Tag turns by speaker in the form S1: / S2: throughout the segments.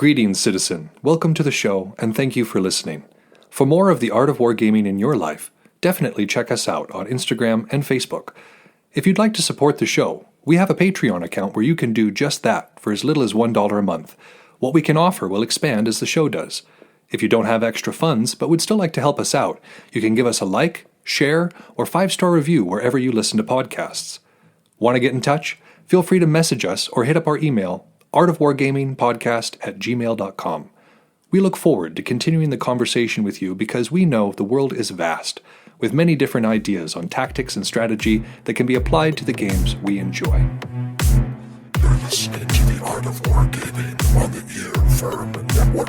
S1: Greetings, citizen. Welcome to the show, and thank you for listening. For more of the art of wargaming in your life, definitely check us out on Instagram and Facebook. If you'd like to support the show, we have a Patreon account where you can do just that for as little as $1 a month. What we can offer will expand as the show does. If you don't have extra funds but would still like to help us out, you can give us a like, share, or 5-star review wherever you listen to podcasts. Want to get in touch? Feel free to message us or hit up our email, artofwargamingpodcast@gmail.com. We look forward to continuing the conversation with you because we know the world is vast, with many different ideas on tactics and strategy that can be applied to the games we enjoy.
S2: You're listening to the Art of Wargaming on the Ear Firm Network.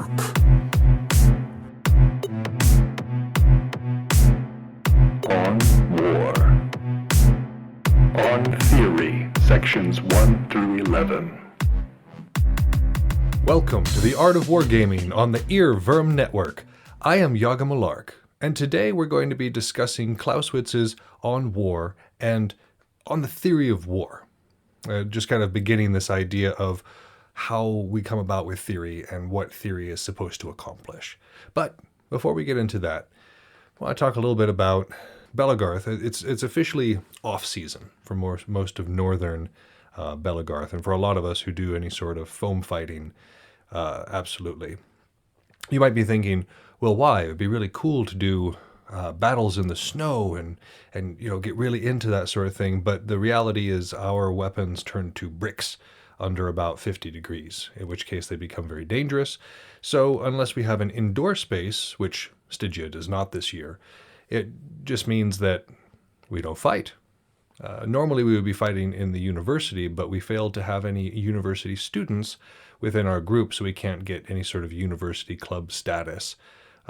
S3: On War. On Theory, Sections 1 through 11.
S1: Welcome to the Art of Wargaming on the Earworm Network. I am Yaga Malark, and today we're going to be discussing Clausewitz's On War and on the theory of war. Just kind of beginning this idea of how we come about with theory and what theory is supposed to accomplish. But before we get into that, I want to talk a little bit about Belegarth. It's officially off-season for most of northern Belegarth, and for a lot of us who do any sort of foam fighting, absolutely. You might be thinking, well, why? It would be really cool to do battles in the snow and get really into that sort of thing, but the reality is our weapons turn to bricks under about 50 degrees, in which case they become very dangerous. So unless we have an indoor space, which Stygia does not this year, it just means that we don't fight. Normally we would be fighting in the university, but we failed to have any university students within our group, so we can't get any sort of university club status,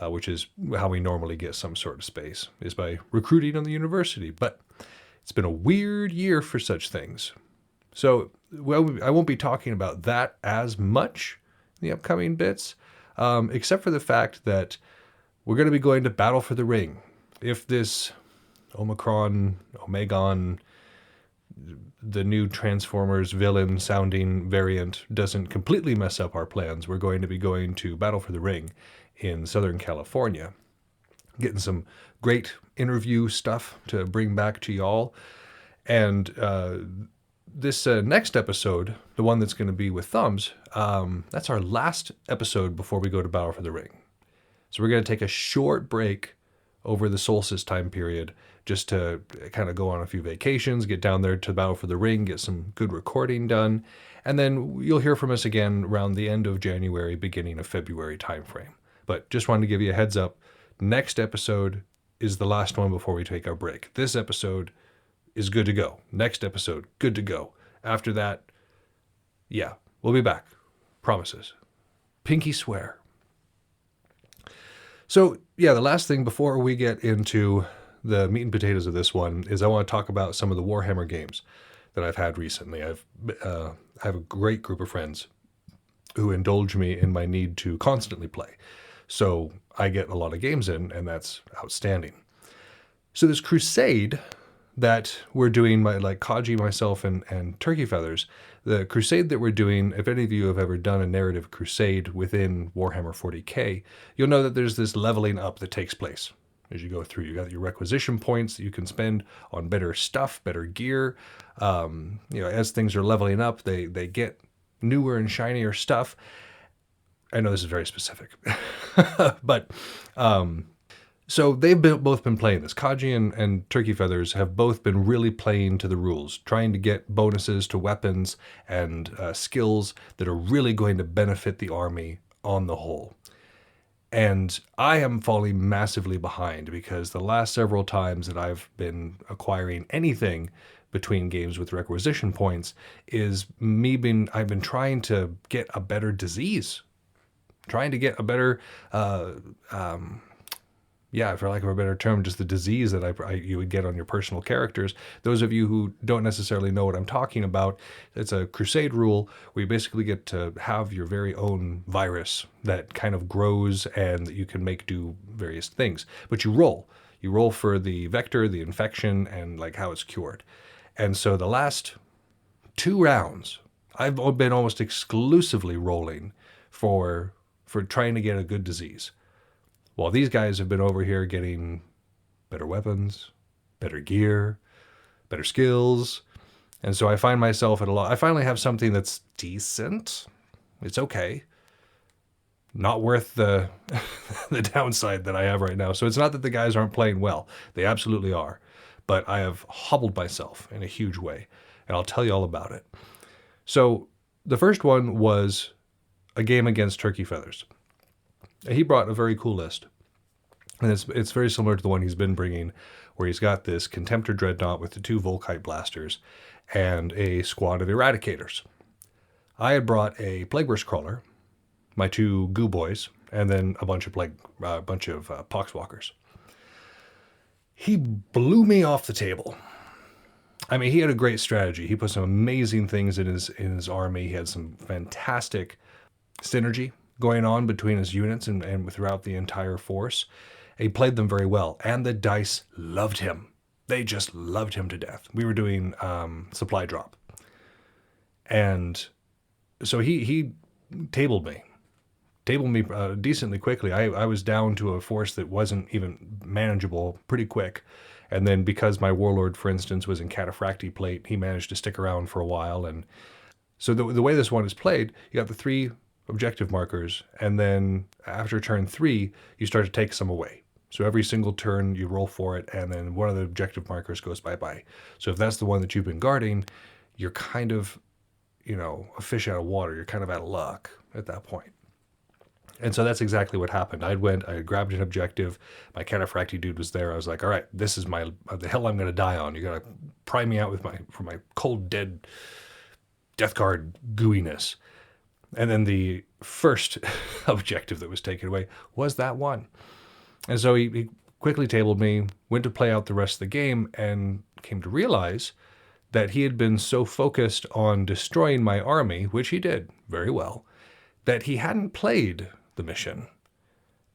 S1: which is how we normally get some sort of space, is by recruiting in the university. But it's been a weird year for such things. So I won't be talking about that as much in the upcoming bits, except for the fact that we're going to be going to Battle for the Ring. If this Omegon, the new Transformers villain sounding variant doesn't completely mess up our plans, we're going to be going to Battle for the Ring in Southern California, getting some great interview stuff to bring back to y'all. And this next episode, the one that's going to be with Thumbs, that's our last episode before we go to Battle for the Ring. So we're going to take a short break over the solstice time period just to kind of go on a few vacations, get down there to Battle for the Ring, get some good recording done, and then you'll hear from us again around the end of January, beginning of February timeframe. But just wanted to give you a heads up. Next episode is the last one before we take our break. This episode is good to go. Next episode, good to go. After that, yeah, we'll be back. Promises. Pinky swear. So, yeah, the last thing before we get into the meat and potatoes of this one is I want to talk about some of the Warhammer games that I've had recently. I have a great group of friends who indulge me in my need to constantly play. So I get a lot of games in, and that's outstanding. So this crusade that we're doing, like Kaji, myself, and Turkey Feathers, the crusade that we're doing, if any of you have ever done a narrative crusade within Warhammer 40k, you'll know that there's this leveling up that takes place as you go through. You got your requisition points that you can spend on better stuff, better gear. As things are leveling up, they get newer and shinier stuff. I know this is very specific, but so they've both been playing this. Kaji and Turkey Feathers have both been really playing to the rules, trying to get bonuses to weapons and skills that are really going to benefit the army on the whole. And I am falling massively behind because the last several times that I've been acquiring anything between games with requisition points is I've been trying to get a better disease, trying to get a better, for lack of a better term, just the disease that you would get on your personal characters. Those of you who don't necessarily know what I'm talking about, it's a crusade rule where you basically get to have your very own virus that kind of grows and that you can make do various things. But you roll for the vector, the infection, and like how it's cured. And so the last 2 rounds, I've been almost exclusively rolling for trying to get a good disease. While these guys have been over here getting better weapons, better gear, better skills. And so I find myself at a lot. I finally have something that's decent. It's okay. Not worth the the downside that I have right now. So it's not that the guys aren't playing well. They absolutely are. But I have hobbled myself in a huge way. And I'll tell you all about it. So the first one was a game against turkey feathers. He brought a very cool list. And it's very similar to the one he's been bringing, where he's got this Contemptor Dreadnought with the 2 Volkite blasters and a squad of Eradicators. I had brought a Plagueburst Crawler, my 2 Goo Boys, and then a bunch of Poxwalkers. He blew me off the table. I mean, he had a great strategy. He put some amazing things in his army. He had some fantastic synergy going on between his units and throughout the entire force. He played them very well, and the dice loved him. They just loved him to death. We were doing supply drop, and so he tabled me decently quickly. I was down to a force that wasn't even manageable pretty quick, and then because my warlord, for instance, was in Cataphracti plate, he managed to stick around for a while. And so the way this one is played, you got the 3 objective markers, and then after turn 3, you start to take some away. So every single turn you roll for it, and then one of the objective markers goes bye-bye. So if that's the one that you've been guarding, you're kind of, a fish out of water. You're kind of out of luck at that point. And so that's exactly what happened. I grabbed an objective. My Cataphracti dude was there. I was like, all right, this is the hill I'm going to die on. You got to pry me out for my cold, dead, death card gooiness. And then the first objective that was taken away was that one. And so he quickly tabled me, went to play out the rest of the game, and came to realize that he had been so focused on destroying my army, which he did very well, that he hadn't played the mission.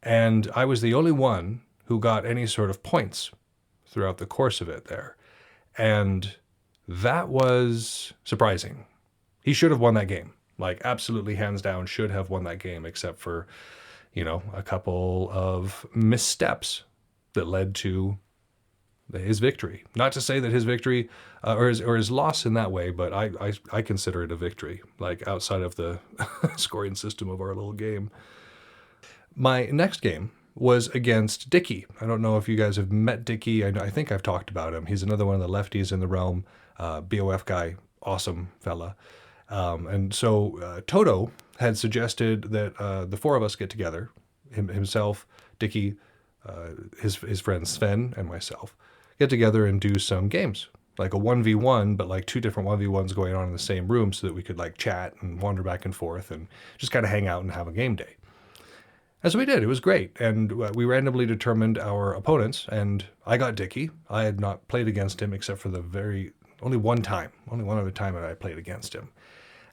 S1: And I was the only one who got any sort of points throughout the course of it there. And that was surprising. He should have won that game. Like, absolutely, hands down, should have won that game, except for, a couple of missteps that led to his victory. Not to say that his victory or his loss in that way, but I consider it a victory, like outside of the scoring system of our little game. My next game was against Dickie. I don't know if you guys have met Dickie. I think I've talked about him. He's another one of the lefties in the realm, BOF guy, awesome fella. And so Toto had suggested that the 4 of us get together, himself, Dickie, his friend Sven, and myself, get together and do some games, like a 1v1, but like 2 different 1v1s going on in the same room so that we could like chat and wander back and forth and just kind of hang out and have a game day. And so we did. It was great. And we randomly determined our opponents, and I got Dickie. I had not played against him except for only one other time that I played against him.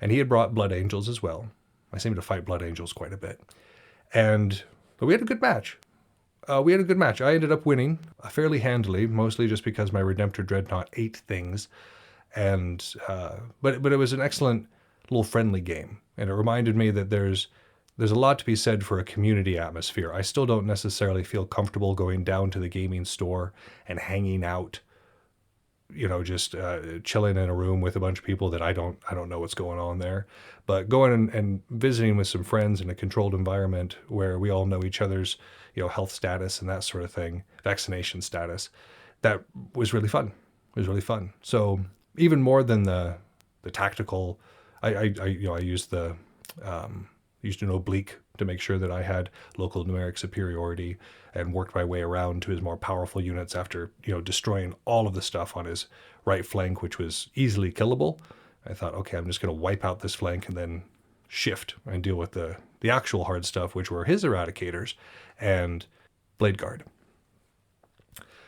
S1: And he had brought Blood Angels as well. I seem to fight Blood Angels quite a bit. But we had a good match. I ended up winning fairly handily, mostly just because my Redemptor Dreadnought ate things. But it was an excellent little friendly game. And it reminded me that there's a lot to be said for a community atmosphere. I still don't necessarily feel comfortable going down to the gaming store and hanging out, just chilling in a room with a bunch of people that I don't know what's going on there. But going and visiting with some friends in a controlled environment where we all know each other's, health status and that sort of thing, vaccination status, that was really fun. It was really fun. So even more than the tactical, I used used an oblique to make sure that I had local numeric superiority and worked my way around to his more powerful units after, destroying all of the stuff on his right flank, which was easily killable. I thought, okay, I'm just going to wipe out this flank and then shift and deal with the actual hard stuff, which were his Eradicators and Blade Guard.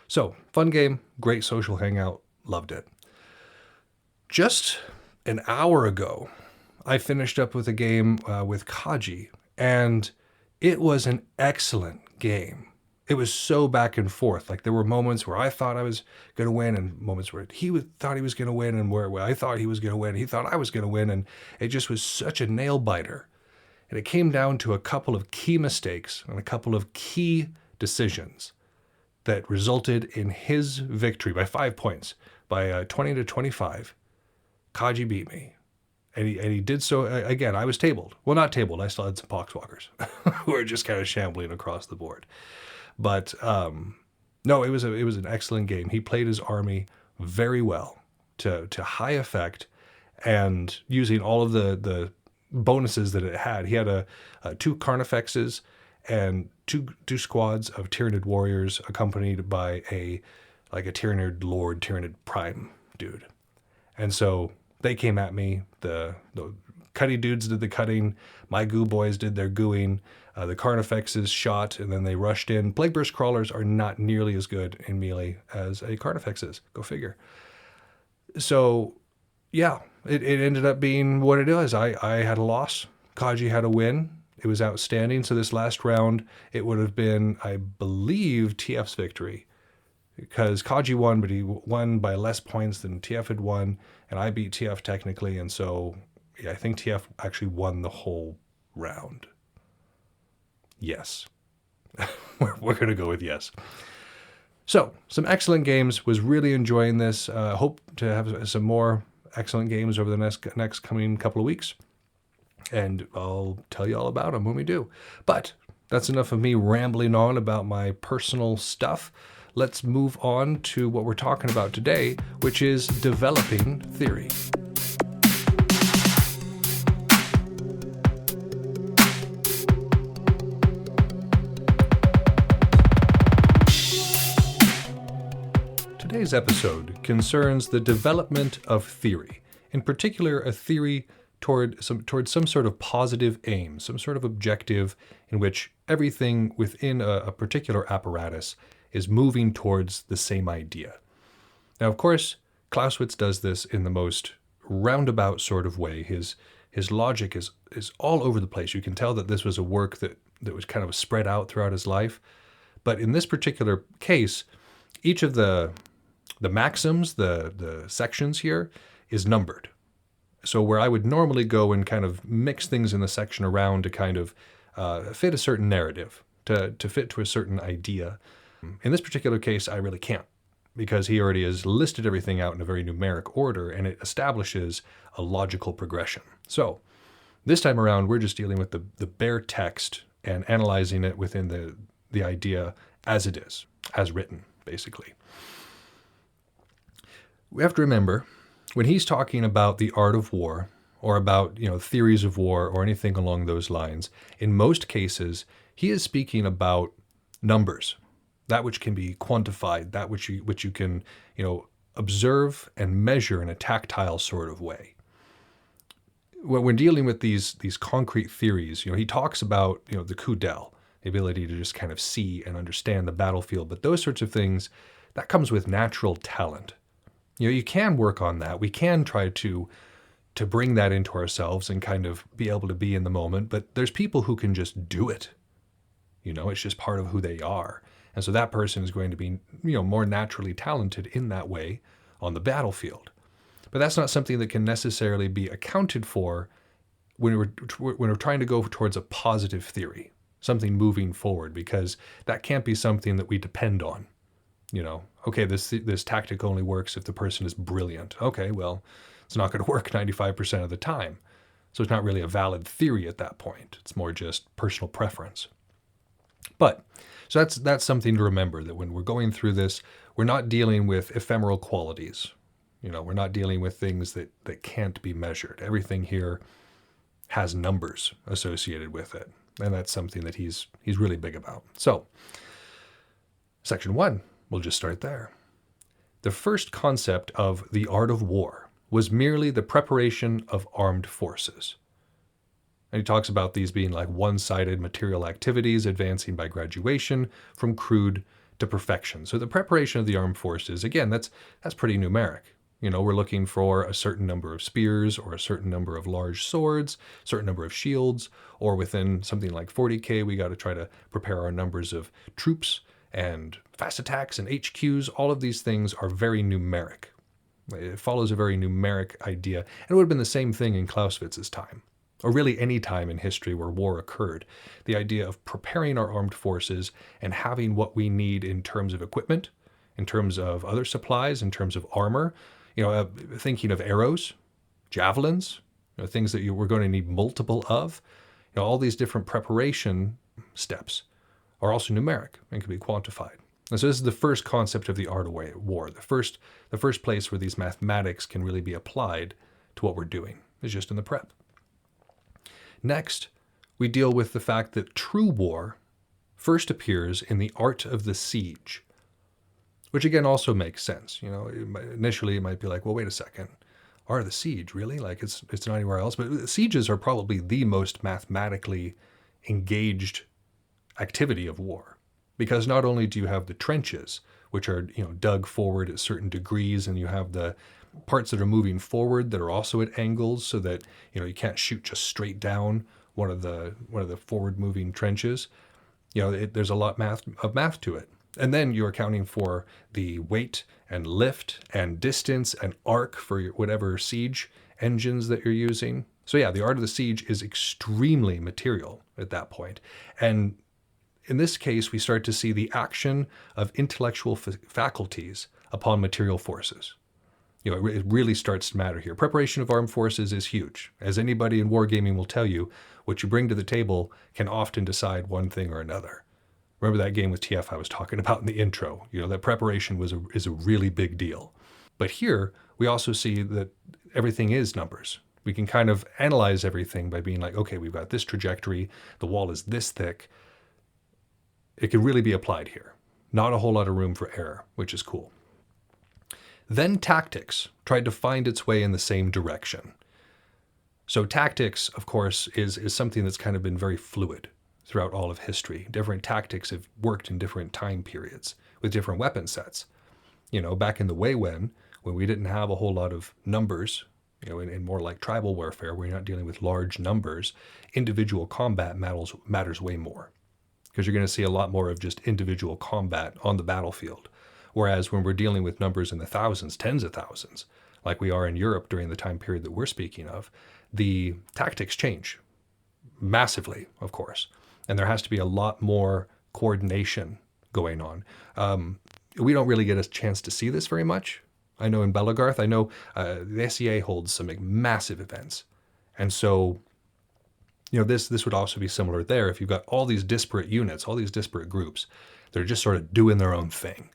S1: So, fun game, great social hangout, loved it. Just an hour ago, I finished up with a game with Kaji, and it was an excellent game. It was so back and forth. Like, there were moments where I thought I was going to win and moments where thought he was going to win and where I thought he was going to win. He thought I was going to win, and it just was such a nail biter. And it came down to a couple of key mistakes and a couple of key decisions that resulted in his victory by 5 points. By 20-25, Kaji beat me. And he did so, again, I was tabled. Well, not tabled. I still had some poxwalkers who were just kind of shambling across the board. But no, it was an excellent game. He played his army very well to high effect, and using all of the bonuses that it had. He had 2 carnifexes and two squads of Tyranid warriors accompanied by a Tyranid Lord, Tyranid Prime dude. And so they came at me. The cutty dudes did the cutting. My goo boys did their gooing. The carnifexes shot, and then they rushed in. Plague Burst Crawlers are not nearly as good in melee as a carnifex is. Go figure. So, yeah, it ended up being what it is. I had a loss. Kaji had a win. It was outstanding. So this last round, it would have been, I believe, TF's victory. Because Kaji won, but he won by less points than TF had won. And I beat TF technically. And so, yeah, I think TF actually won the whole round. Yes. We're going to go with yes. So, some excellent games. Was really enjoying this. Hope to have some more excellent games over the next coming couple of weeks. And I'll tell you all about them when we do. But that's enough of me rambling on about my personal stuff. Let's move on to what we're talking about today, which is developing theory. Today's episode concerns the development of theory, in particular a theory toward some sort of positive aim, some sort of objective in which everything within a particular apparatus is moving towards the same idea. Now, of course, Clausewitz does this in the most roundabout sort of way. His logic is all over the place. You can tell that this was a work that was kind of spread out throughout his life. But in this particular case, each of the maxims, the sections here, is numbered. So where I would normally go and kind of mix things in the section around to kind of fit a certain narrative, to fit to a certain idea, in this particular case, I really can't, because he already has listed everything out in a very numeric order, and it establishes a logical progression. So this time around, we're just dealing with the bare text and analyzing it within the idea as it is, as written, basically. We have to remember, when he's talking about the art of war, or about theories of war, or anything along those lines, in most cases, he is speaking about numbers, that which can be quantified, that which you can observe and measure in a tactile sort of way. When we're dealing with these concrete theories, he talks about the coup d'etat, the ability to just kind of see and understand the battlefield, but those sorts of things, that comes with natural talent. You can work on that. We can try to bring that into ourselves and kind of be able to be in the moment. But there's people who can just do it. It's just part of who they are. And so that person is going to be, more naturally talented in that way on the battlefield. But that's not something that can necessarily be accounted for when we're trying to go towards a positive theory, something moving forward, because that can't be something that we depend on. Okay, this tactic only works if the person is brilliant. Okay, well, it's not going to work 95% of the time. So it's not really a valid theory at that point. It's more just personal preference. But, so that's something to remember, that when we're going through this, we're not dealing with ephemeral qualities. We're not dealing with things that can't be measured. Everything here has numbers associated with it. And that's something that he's really big about. So, section 1. We'll just start there. The first concept of the art of war was merely the preparation of armed forces. And he talks about these being like one-sided material activities advancing by graduation from crude to perfection. So the preparation of the armed forces, again, that's pretty numeric. We're looking for a certain number of spears, or a certain number of large swords, certain number of shields, or within something like 40K, we got to try to prepare our numbers of troops and fast attacks and HQs. All of these things are very numeric. It follows a very numeric idea. And it would have been the same thing in Clausewitz's time. or really any time in history where war occurred. The idea of preparing our armed forces and having what we need in terms of equipment, in terms of other supplies, in terms of armor, thinking of arrows, javelins, things that you were going to need multiple of. All these different preparation steps are also numeric and can be quantified. And so this is the first concept of the art of war. The first place where these mathematics can really be applied to what we're doing is just in the prep. Next, we deal with the fact that true war first appears in the art of the siege, which again also makes sense. Initially it might be like, well, wait a second. Art of the siege, really? Like it's not anywhere else. But sieges are probably the most mathematically engaged activity of war, because not only do you have the trenches, which are dug forward at certain degrees, and you have the parts that are moving forward that are also at angles, so that you can't shoot just straight down one of the forward moving trenches. There's a lot of math to it. And then you're accounting for the weight and lift and distance and arc for whatever siege engines that you're using. So yeah, the art of the siege is extremely material at that point. And in this case, we start to see the action of intellectual faculties upon material forces. It really starts to matter here. Preparation of armed forces is huge. As anybody in wargaming will tell you, what you bring to the table can often decide one thing or another. Remember that game with TF I was talking about in the intro? That preparation is a really big deal. But here, we also see that everything is numbers. We can kind of analyze everything by being like, okay, we've got this trajectory, the wall is this thick. It can really be applied here. Not a whole lot of room for error, which is cool. Then tactics tried to find its way in the same direction. So tactics, of course, is something that's kind of been very fluid throughout all of history. Different tactics have worked in different time periods with different weapon sets. Back in the way when we didn't have a whole lot of numbers, in more like tribal warfare, where you're not dealing with large numbers, individual combat matters way more, because you're going to see a lot more of just individual combat on the battlefield. Whereas when we're dealing with numbers in the thousands, tens of thousands, like we are in Europe during the time period that we're speaking of, the tactics change massively, of course. And there has to be a lot more coordination going on. We don't really get a chance to see this very much. I know in Belagarth, the SEA holds some massive events. And so, this would also be similar there. If you've got all these disparate units, all these disparate groups, they're just sort of doing their own thing.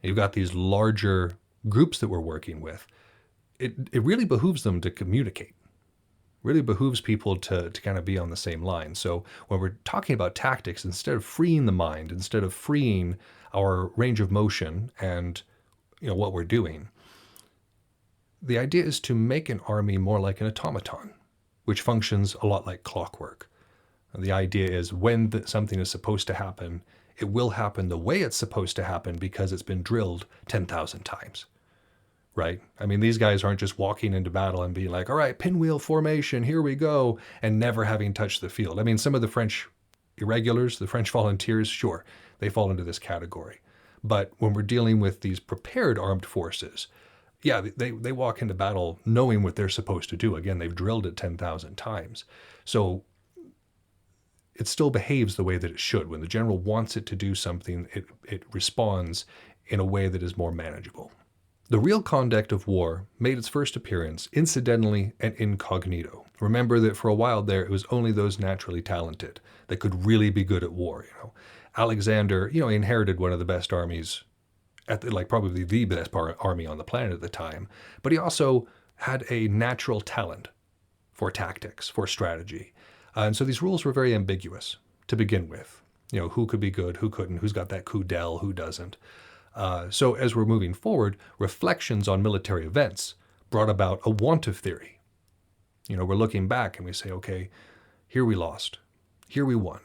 S1: You've got these larger groups that we're working with. It really behooves them to communicate. Really behooves people to kind of be on the same line. So when we're talking about tactics, instead of freeing the mind, instead of freeing our range of motion and what we're doing, the idea is to make an army more like an automaton, which functions a lot like clockwork. And the idea is when something is supposed to happen, it will happen the way it's supposed to happen because it's been drilled 10,000 times. Right? I mean, these guys aren't just walking into battle and being like, all right, pinwheel formation, here we go, and never having touched the field. I mean, some of the French irregulars, the French volunteers, sure, they fall into this category. But when we're dealing with these prepared armed forces, yeah, they walk into battle knowing what they're supposed to do. Again, they've drilled it 10,000 times. So it still behaves the way that it should. When the general wants it to do something, it responds in a way that is more manageable. The real conduct of war made its first appearance incidentally and incognito. Remember that for a while there, it was only those naturally talented that could really be good at war. Alexander, he inherited one of the best armies, probably the best army on the planet at the time. But he also had a natural talent for tactics, for strategy. And so these rules were very ambiguous to begin with. Who could be good, who couldn't, who's got that coup d'etat, who doesn't. So as we're moving forward, reflections on military events brought about a want of theory. We're looking back and we say, okay, here we lost, here we won.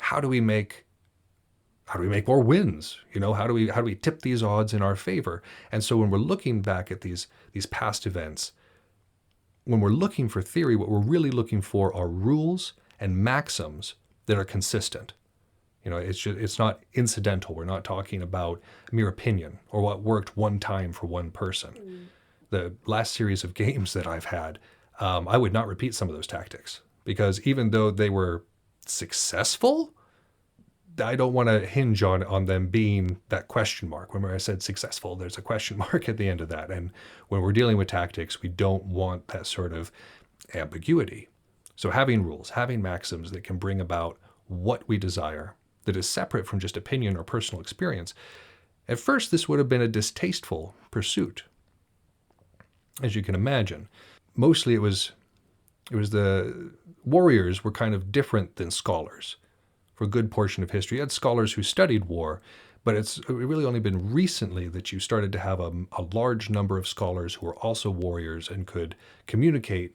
S1: How do we make more wins? How do we tip these odds in our favor? And so when we're looking back at these past events, when we're looking for theory, what we're really looking for are rules and maxims that are consistent. It's not incidental. We're not talking about mere opinion or what worked one time for one person. The last series of games that I've had, I would not repeat some of those tactics, because even though they were successful, I don't want to hinge on them being that question mark. Remember I said successful, there's a question mark at the end of that. And when we're dealing with tactics, we don't want that sort of ambiguity. So having rules, having maxims that can bring about what we desire, that is separate from just opinion or personal experience. At first, this would have been a distasteful pursuit, as you can imagine. Mostly it was the warriors were kind of different than scholars. For a good portion of history, you had scholars who studied war, but it's really only been recently that you started to have a large number of scholars who were also warriors and could communicate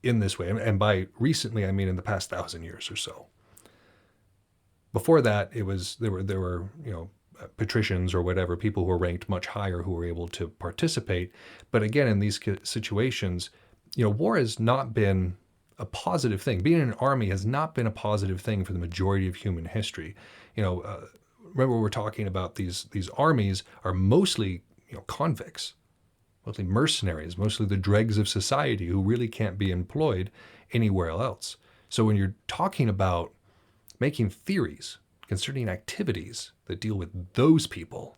S1: in this way. And by recently, I mean in the past 1,000 years or so. Before that, there were patricians or whatever, people who were ranked much higher who were able to participate. But again, in these situations, war has not been a positive thing. Being in an army has not been a positive thing for the majority of human history. Remember we're talking about these armies are mostly convicts, mostly mercenaries, mostly the dregs of society who really can't be employed anywhere else. So when you're talking about making theories concerning activities that deal with those people,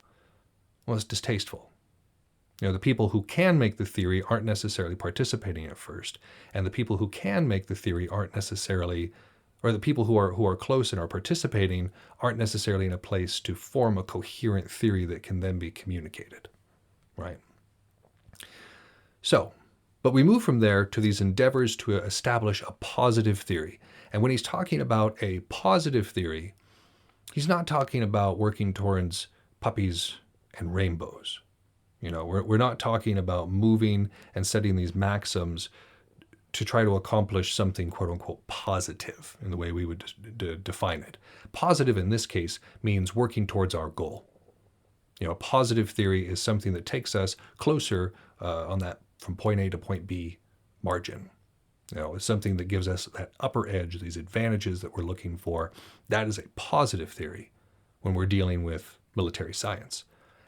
S1: well, it's distasteful. The people who can make the theory aren't necessarily participating at first, and the people who can make the theory aren't necessarily, or the people who are close and are participating aren't necessarily in a place to form a coherent theory that can then be communicated, right? So, but we move from there to these endeavors to establish a positive theory. And when he's talking about a positive theory, he's not talking about working towards puppies and rainbows. We're not talking about moving and setting these maxims to try to accomplish something quote unquote positive in the way we would define it. Positive in this case means working towards our goal. A positive theory is something that takes us closer on that from point A to point B margin. It's something that gives us that upper edge, these advantages that we're looking for. That is a positive theory when we're dealing with military science.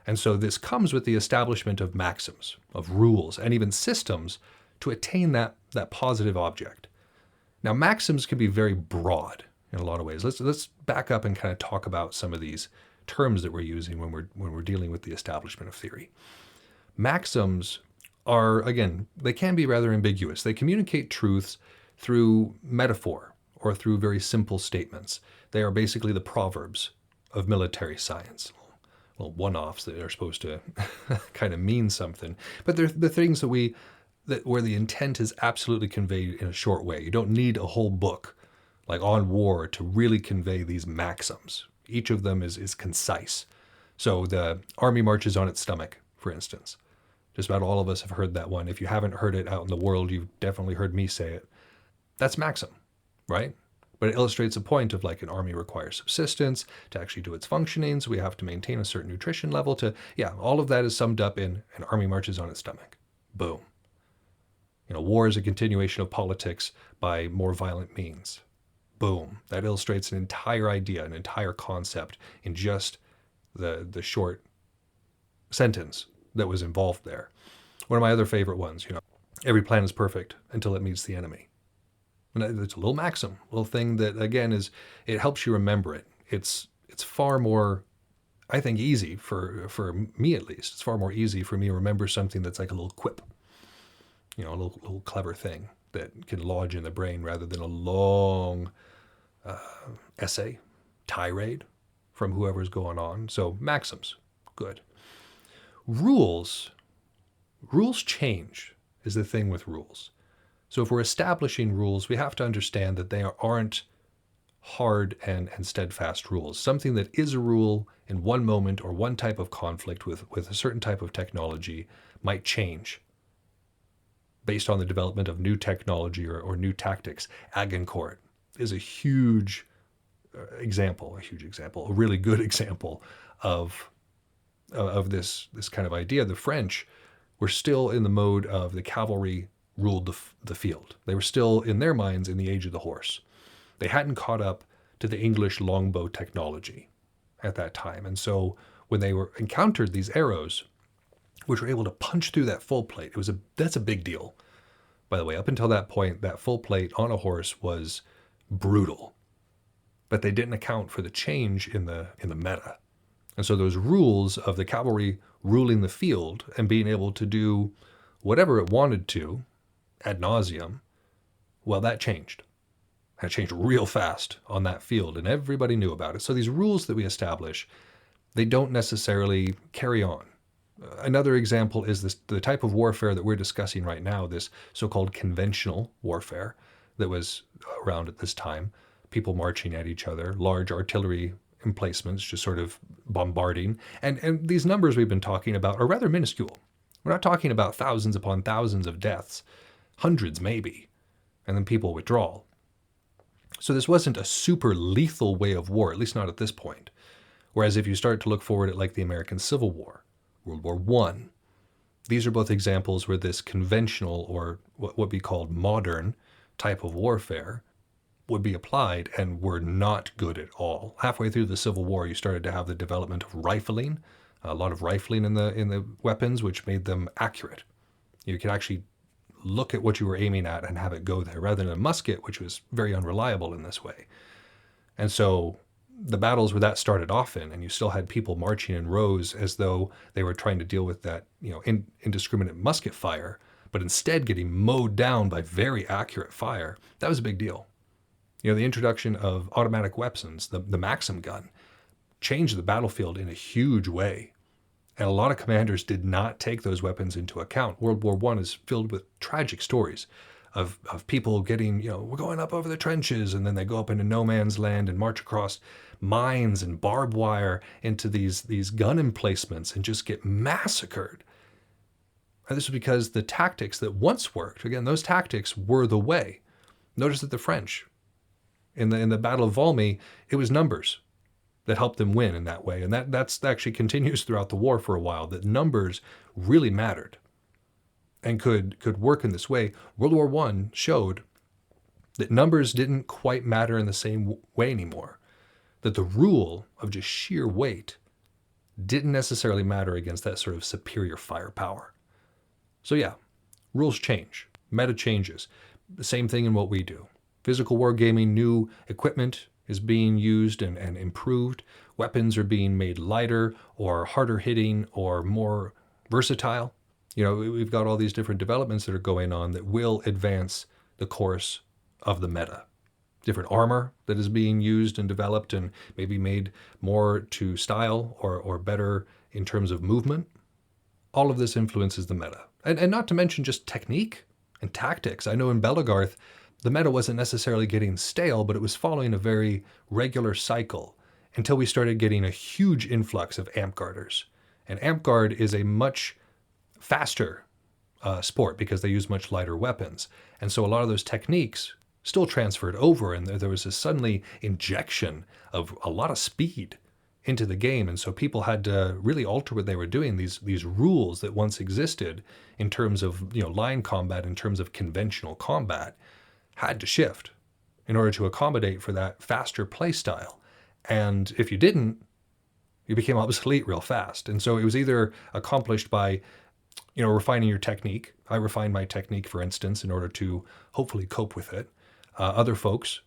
S1: And so this comes with the establishment of maxims, of rules, and even systems to attain that positive object. Now, maxims can be very broad in a lot of ways. Let's back up and kind of talk about some of these terms that we're using when we're dealing with the establishment of theory. Maxims are, again, they can be rather ambiguous. They communicate truths through metaphor or through very simple statements. They are basically the proverbs of military science. Well, one-offs that are supposed to kind of mean something, but they're the things where the intent is absolutely conveyed in a short way. You don't need a whole book like on war to really convey these maxims. Each of them is concise. So the army marches on its stomach, for instance. Just about all of us have heard that one. If you haven't heard it out in the world, you've definitely heard me say it. That's maxim, right? But it illustrates a point of like an army requires subsistence to actually do its functioning. So we have to maintain a certain nutrition level all of that is summed up in an army marches on its stomach. Boom. War is a continuation of politics by more violent means. Boom. That illustrates an entire idea, an entire concept in just the short sentence that was involved there. One of my other favorite ones, every plan is perfect until it meets the enemy. And it's a little maxim, a little thing that, again, it helps you remember it. It's far more, I think, easy for me at least. It's far more easy for me to remember something that's like a little quip, a little clever thing that can lodge in the brain rather than a long essay, tirade from whoever's going on. So maxims, good. Rules change is the thing with rules. So if we're establishing rules, we have to understand that they aren't hard and steadfast rules. Something that is a rule in one moment or one type of conflict with a certain type of technology might change based on the development of new technology or new tactics. Agincourt is a huge example, a really good example of this kind of idea. The French were still in the mode of the cavalry ruled the field. They were still, in their minds, in the age of the horse. They hadn't caught up to the English longbow technology at that time. And so when they encountered these arrows, which were able to punch through that full plate, that's a big deal. By the way, up until that point, that full plate on a horse was brutal. But they didn't account for the change in the meta. And so those rules of the cavalry ruling the field and being able to do whatever it wanted to ad nauseum, well, that changed. That changed real fast on that field, and everybody knew about it. So these rules that we establish, they don't necessarily carry on. Another example is the type of warfare that we're discussing right now, this so-called conventional warfare that was around at this time, people marching at each other, large artillery emplacements just sort of bombarding. And these numbers we've been talking about are rather minuscule. We're not talking about thousands upon thousands of deaths, hundreds maybe, and then people withdrawal. So this wasn't a super lethal way of war, at least not at this point. Whereas if you start to look forward at like the American Civil War, World War I, these are both examples where this conventional or what we called modern type of warfare would be applied and were not good at all. Halfway through the Civil War, you started to have the development of rifling, a lot of rifling in the weapons, which made them accurate. You could actually look at what you were aiming at and have it go there, rather than a musket, which was very unreliable in this way. And so the battles where that started off in, and you still had people marching in rows as though they were trying to deal with that, indiscriminate musket fire, but instead getting mowed down by very accurate fire, that was a big deal. The introduction of automatic weapons, the Maxim gun, changed the battlefield in a huge way. And a lot of commanders did not take those weapons into account. World War I is filled with tragic stories of people getting, we're going up over the trenches, and then they go up into no man's land and march across mines and barbed wire into these gun emplacements and just get massacred. And this was because the tactics that once worked, again, those tactics were the way. Notice that the French, in the Battle of Valmy, it was numbers that helped them win in that way. And that's actually continues throughout the war for a while, that numbers really mattered and could work in this way. World War I showed that numbers didn't quite matter in the same way anymore, that the rule of just sheer weight didn't necessarily matter against that sort of superior firepower. So yeah, rules change, meta changes. The same thing in what we do. Physical wargaming, new equipment is being used and improved. Weapons are being made lighter or harder hitting or more versatile. We've got all these different developments that are going on that will advance the course of the meta. Different armor that is being used and developed and maybe made more to style or better in terms of movement. All of this influences the meta. And not to mention just technique and tactics. I know in Belagarth, the meta wasn't necessarily getting stale, but it was following a very regular cycle until we started getting a huge influx of amp guarders. And amp guard is a much faster sport because they use much lighter weapons. And so a lot of those techniques still transferred over, and there was a suddenly injection of a lot of speed into the game. And so people had to really alter what they were doing. These rules that once existed in terms of line combat, in terms of conventional combat, had to shift in order to accommodate for that faster play style. And if you didn't, you became obsolete real fast. And so it was either accomplished by, refining your technique. I refined my technique, for instance, in order to hopefully cope with it. Other folks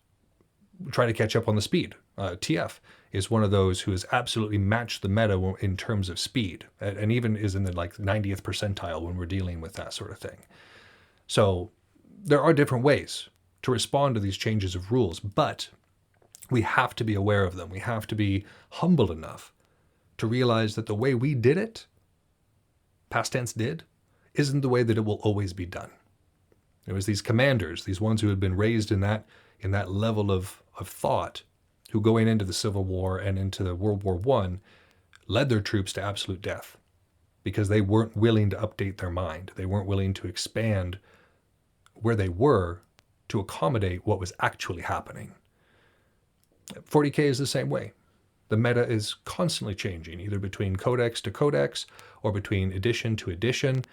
S1: try to catch up on the speed. TF is one of those who has absolutely matched the meta in terms of speed, and even is in the 90th percentile when we're dealing with that sort of thing. So there are different ways to respond to these changes of rules, but we have to be aware of them. We have to be humble enough to realize that the way we did it, past tense did, isn't the way that it will always be done. It was these commanders, these ones who had been raised in that level of thought, who going into the Civil War and into the World War I led their troops to absolute death because they weren't willing to update their mind. They weren't willing to expand where they were to accommodate what was actually happening. 40K is the same way. The meta is constantly changing, either between codex to codex or between edition to edition.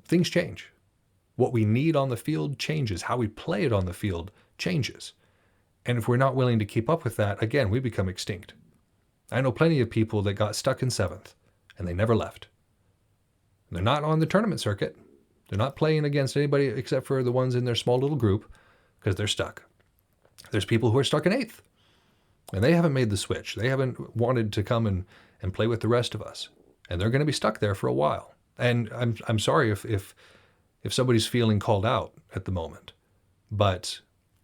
S1: Things change. What we need on the field changes. How we play it on the field changes. And if we're not willing to keep up with that, again, we become extinct. I know plenty of people that got stuck in 7th and they never left. They're not on the tournament circuit. They're not playing against anybody except for the ones in their small little group because they're stuck. There's people who are stuck in 8th, and they haven't made the switch. They haven't wanted to come and play with the rest of us, and they're going to be stuck there for a while. And I'm sorry if somebody's feeling called out at the moment, but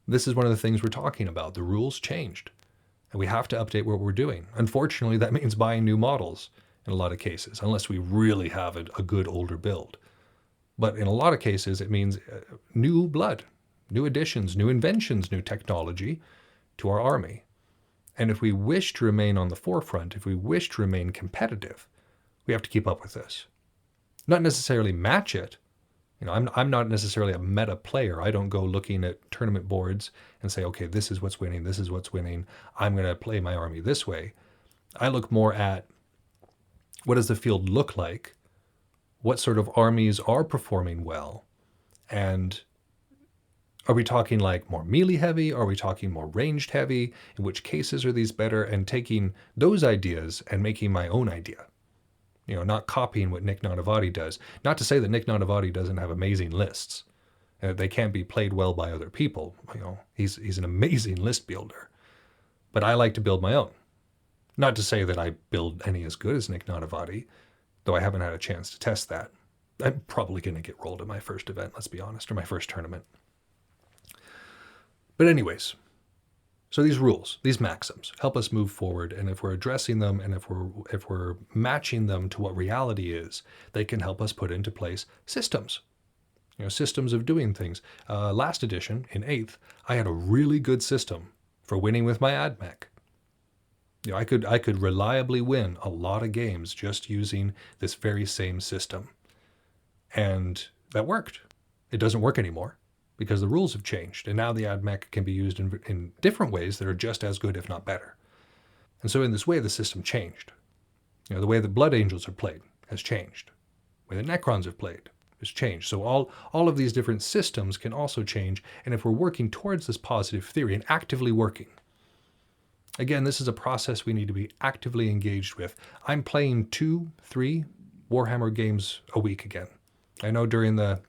S1: this is one of the things we're talking about. The rules changed, and we have to update what we're doing. Unfortunately, that means buying new models in a lot of cases, unless we really have a good older build. But in a lot of cases, it means new blood, new additions, new inventions, new technology to our army. And if we wish to remain on the forefront, if we wish to remain competitive, we have to keep up with this. Not necessarily match it. I'm not necessarily a meta player. I don't go looking at tournament boards and say, okay, this is what's winning, this is what's winning. I'm going to play my army this way. I look more at what does the field look like? What sort of armies are performing well? And are we talking like more melee heavy? Are we talking more ranged heavy? In which cases are these better? And taking those ideas and making my own idea. Not copying what Nick Nanavati does. Not to say that Nick Nanavati doesn't have amazing lists. They can't be played well by other people. He's an amazing list builder. But I like to build my own. Not to say that I build any as good as Nick Nanavati, though I haven't had a chance to test that. I'm probably going to get rolled at my first event, let's be honest, or my first tournament. But anyways, so these rules, these maxims, help us move forward, and if we're addressing them and if we're matching them to what reality is, they can help us put into place systems. Systems of doing things. Last edition, in 8th, I had a really good system for winning with my ad mech. I could reliably win a lot of games just using this very same system. And that worked. It doesn't work anymore because the rules have changed. And now the ad mech can be used in different ways that are just as good, if not better. And so in this way, the system changed. The way that Blood Angels are played has changed. The way the Necrons are played has changed. So all of these different systems can also change. And if we're working towards this positive theory and actively working, again, this is a process we need to be actively engaged with. I'm playing 2-3 Warhammer games a week again. I know during the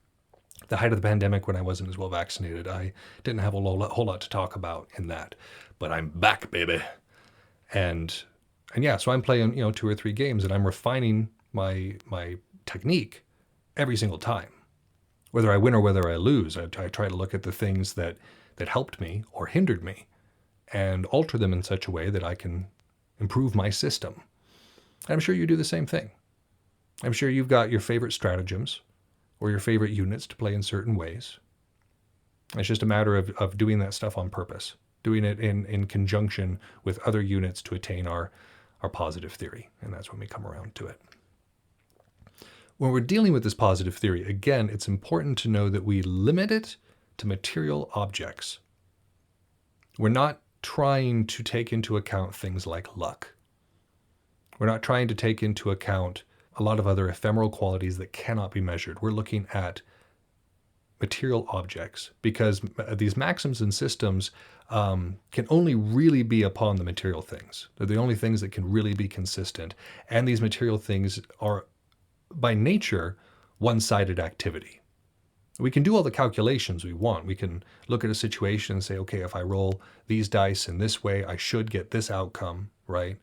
S1: height of the pandemic when I wasn't as well vaccinated, I didn't have a whole lot to talk about in that. But I'm back, baby. And yeah, so I'm playing 2 or 3 games, and I'm refining my technique every single time. Whether I win or whether I lose, I try to look at the things that helped me or hindered me and alter them in such a way that I can improve my system. And I'm sure you do the same thing. I'm sure you've got your favorite stratagems or your favorite units to play in certain ways. It's just a matter of doing that stuff on purpose, doing it in conjunction with other units to attain our positive theory. And that's when we come around to it. When we're dealing with this positive theory, again, it's important to know that we limit it to material objects. We're not trying to take into account things like luck. We're not trying to take into account a lot of other ephemeral qualities that cannot be measured. We're looking at material objects because these maxims and systems can only really be upon the material things. They're the only things that can really be consistent. And these material things are, by nature, one-sided activity. We can do all the calculations we want. We can look at a situation and say, okay, if I roll these dice in this way, I should get this outcome, right?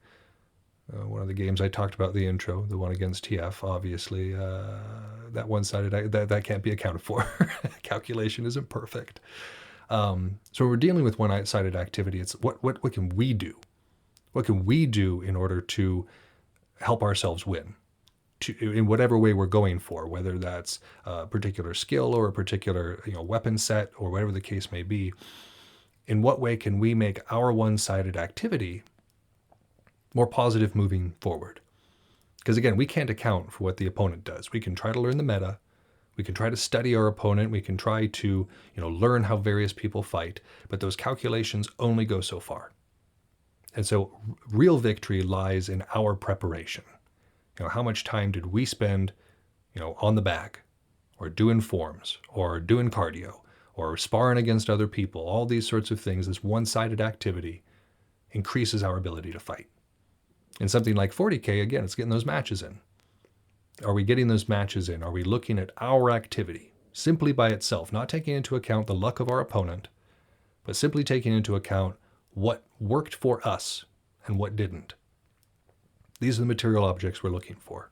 S1: One of the games I talked about in the intro, the one against TF, obviously, that one-sided, that can't be accounted for. Calculation isn't perfect. So we're dealing with one-sided activity. It's what can we do? What can we do in order to help ourselves win? In whatever way we're going for, whether that's a particular skill or a particular weapon set or whatever the case may be, in what way can we make our one-sided activity more positive moving forward? Because again, we can't account for what the opponent does. We can try to learn the meta, we can try to study our opponent, we can try to learn how various people fight, but those calculations only go so far. And so real victory lies in our preparation. How much time did we spend, on the bag, or doing forms, or doing cardio, or sparring against other people? All these sorts of things, this one-sided activity increases our ability to fight. And something like 40K, again, it's getting those matches in. Are we getting those matches in? Are we looking at our activity simply by itself, not taking into account the luck of our opponent, but simply taking into account what worked for us and what didn't? These are the material objects we're looking for.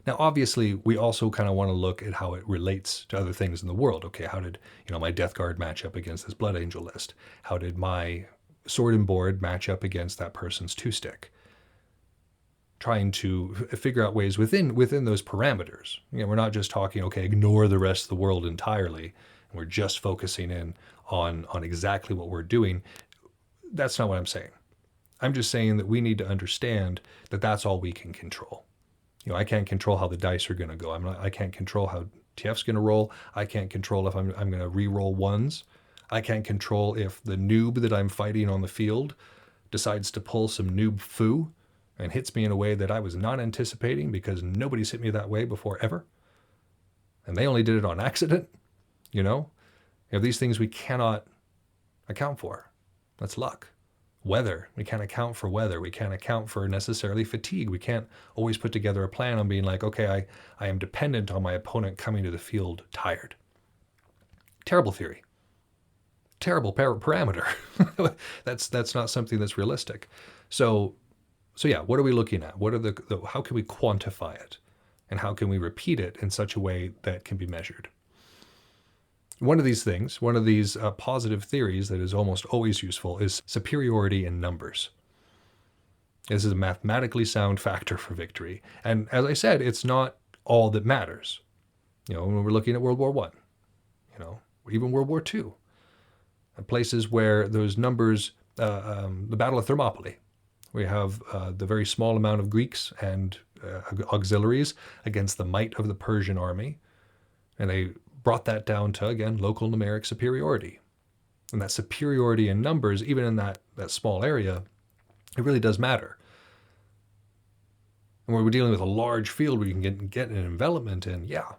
S1: Now, obviously, we also kind of want to look at how it relates to other things in the world. Okay, how did my Death Guard match up against this Blood Angel list? How did my sword and board match up against that person's two-stick? Trying to figure out ways within those parameters. We're not just talking, okay, ignore the rest of the world entirely, and we're just focusing in on exactly what we're doing. That's not what I'm saying. I'm just saying that we need to understand that that's all we can control. I can't control how the dice are going to go. I can't control how TF's going to roll. I can't control if I'm going to re-roll ones. I can't control if the noob that I'm fighting on the field decides to pull some noob foo and hits me in a way that I was not anticipating because nobody's hit me that way before ever. And they only did it on accident. These things we cannot account for. That's luck. Weather, we can't account for weather. We can't account for necessarily fatigue. We can't always put together a plan on being like, okay, I am dependent on my opponent coming to the field tired. Terrible theory. Terrible parameter. That's not something that's realistic. So yeah, what are we looking at? What are how can we quantify it? And how can we repeat it in such a way that can be measured? One of these positive theories that is almost always useful is superiority in numbers. This is a mathematically sound factor for victory. And as I said, it's not all that matters. When we're looking at World War I, even World War II, places where those numbers, the Battle of Thermopylae, we have the very small amount of Greeks and auxiliaries against the might of the Persian army. And they brought that down to, again, local numeric superiority. And that superiority in numbers, even in that small area, it really does matter. And when we're dealing with a large field where you can get an envelopment in, yeah,